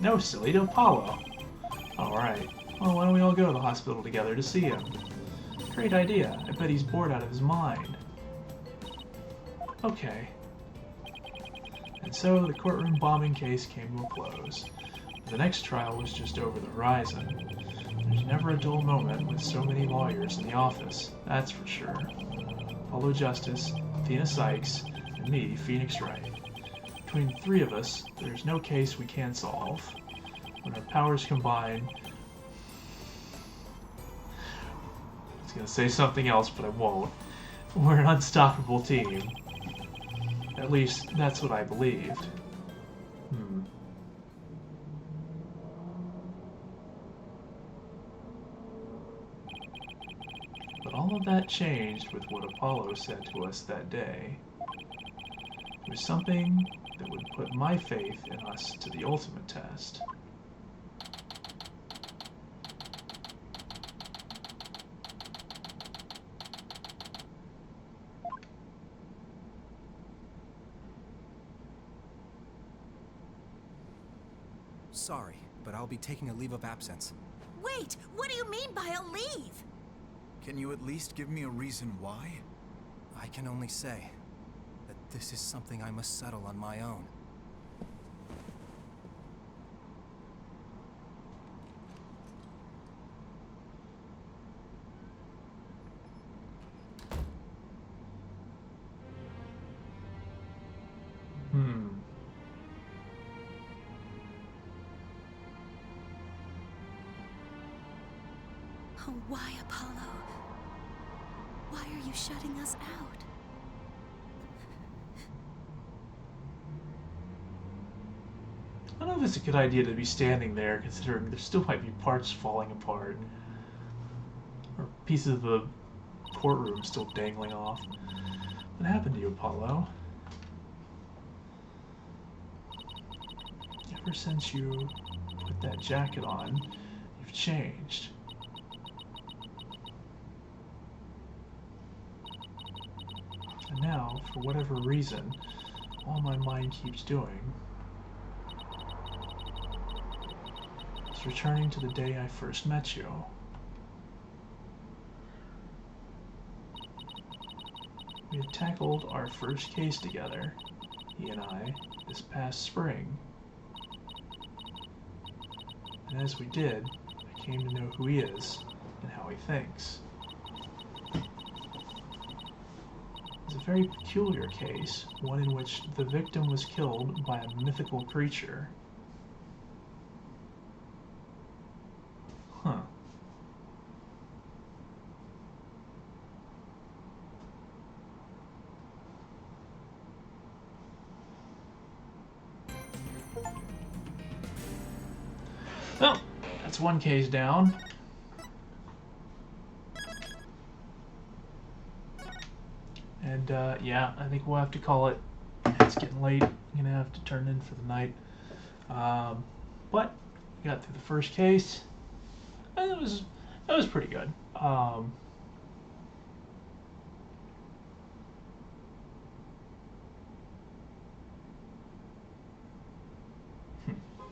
No, silly, to Apollo. Alright. Well, why don't we all go to the hospital together to see him? Great idea. I bet he's bored out of his mind. Okay. And so the courtroom bombing case came to a close. The next trial was just over the horizon. There's never a dull moment with so many lawyers in the office, that's for sure. Apollo Justice, Athena Sykes, and me, Phoenix Wright. Between the three of us, there's no case we can't solve. When our powers combine... I was gonna say something else, but I won't. We're an unstoppable team. At least, that's what I believed. But all of that changed with what Apollo said to us that day. It was something that would put my faith in us to the ultimate test. Sorry, but I'll be taking a leave of absence. Wait, what do you mean by a leave? Can you at least give me a reason why? I can only say that this is something I must settle on my own. Oh, why, Apollo? Why are you shutting us out? I don't know if it's a good idea to be standing there, considering there still might be parts falling apart. Or pieces of the courtroom still dangling off. What happened to you, Apollo? Ever since you put that jacket on, you've changed. And now, for whatever reason, all my mind keeps doing is returning to the day I first met you. We had tackled our first case together, he and I, this past spring. And as we did, I came to know who he is and how he thinks. It's a very peculiar case, one in which the victim was killed by a mythical creature. Huh. Well, that's one case down. And yeah, I think we'll have to call it. It's getting late. I'm gonna have to turn in for the night. But we got through the first case. And it was pretty good. I'll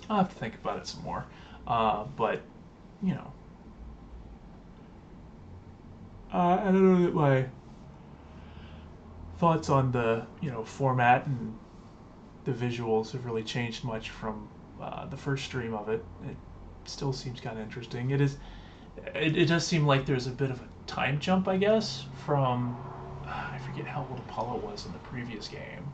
have to think about it some more. But you know, I don't know that my thoughts on the format and the visuals have really changed much from the first stream of it. It still seems kind of interesting. It does seem like there's a bit of a time jump, I guess, from I forget how old Apollo was in the previous game,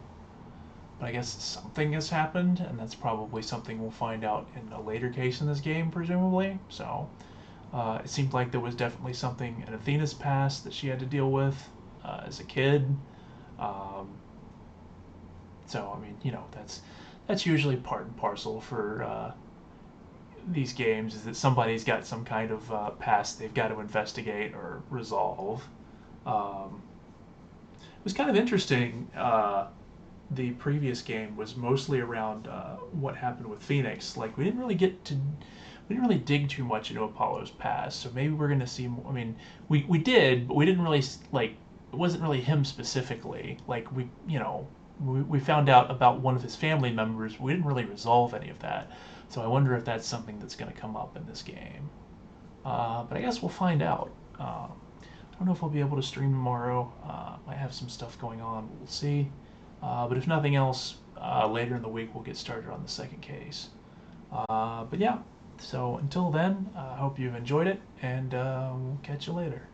but I guess something has happened, and that's probably something we'll find out in a later case in this game, presumably. So it seemed like there was definitely something in Athena's past that she had to deal with as a kid. So I mean, that's usually part and parcel for these games is that somebody's got some kind of past they've got to investigate or resolve. It was kind of interesting. The previous game was mostly around what happened with Phoenix. Like we didn't really dig too much into Apollo's past. So maybe we're gonna see more. I mean, we did, but we didn't really like. It wasn't really him specifically. Like we found out about one of his family members. We didn't really resolve any of that. So I wonder if that's something that's going to come up in this game. But I guess we'll find out. I don't know if I'll be able to stream tomorrow. Might have some stuff going on. We'll see. But if nothing else, later in the week we'll get started on the second case. But yeah, so until then, I hope you've enjoyed it, and we'll catch you later.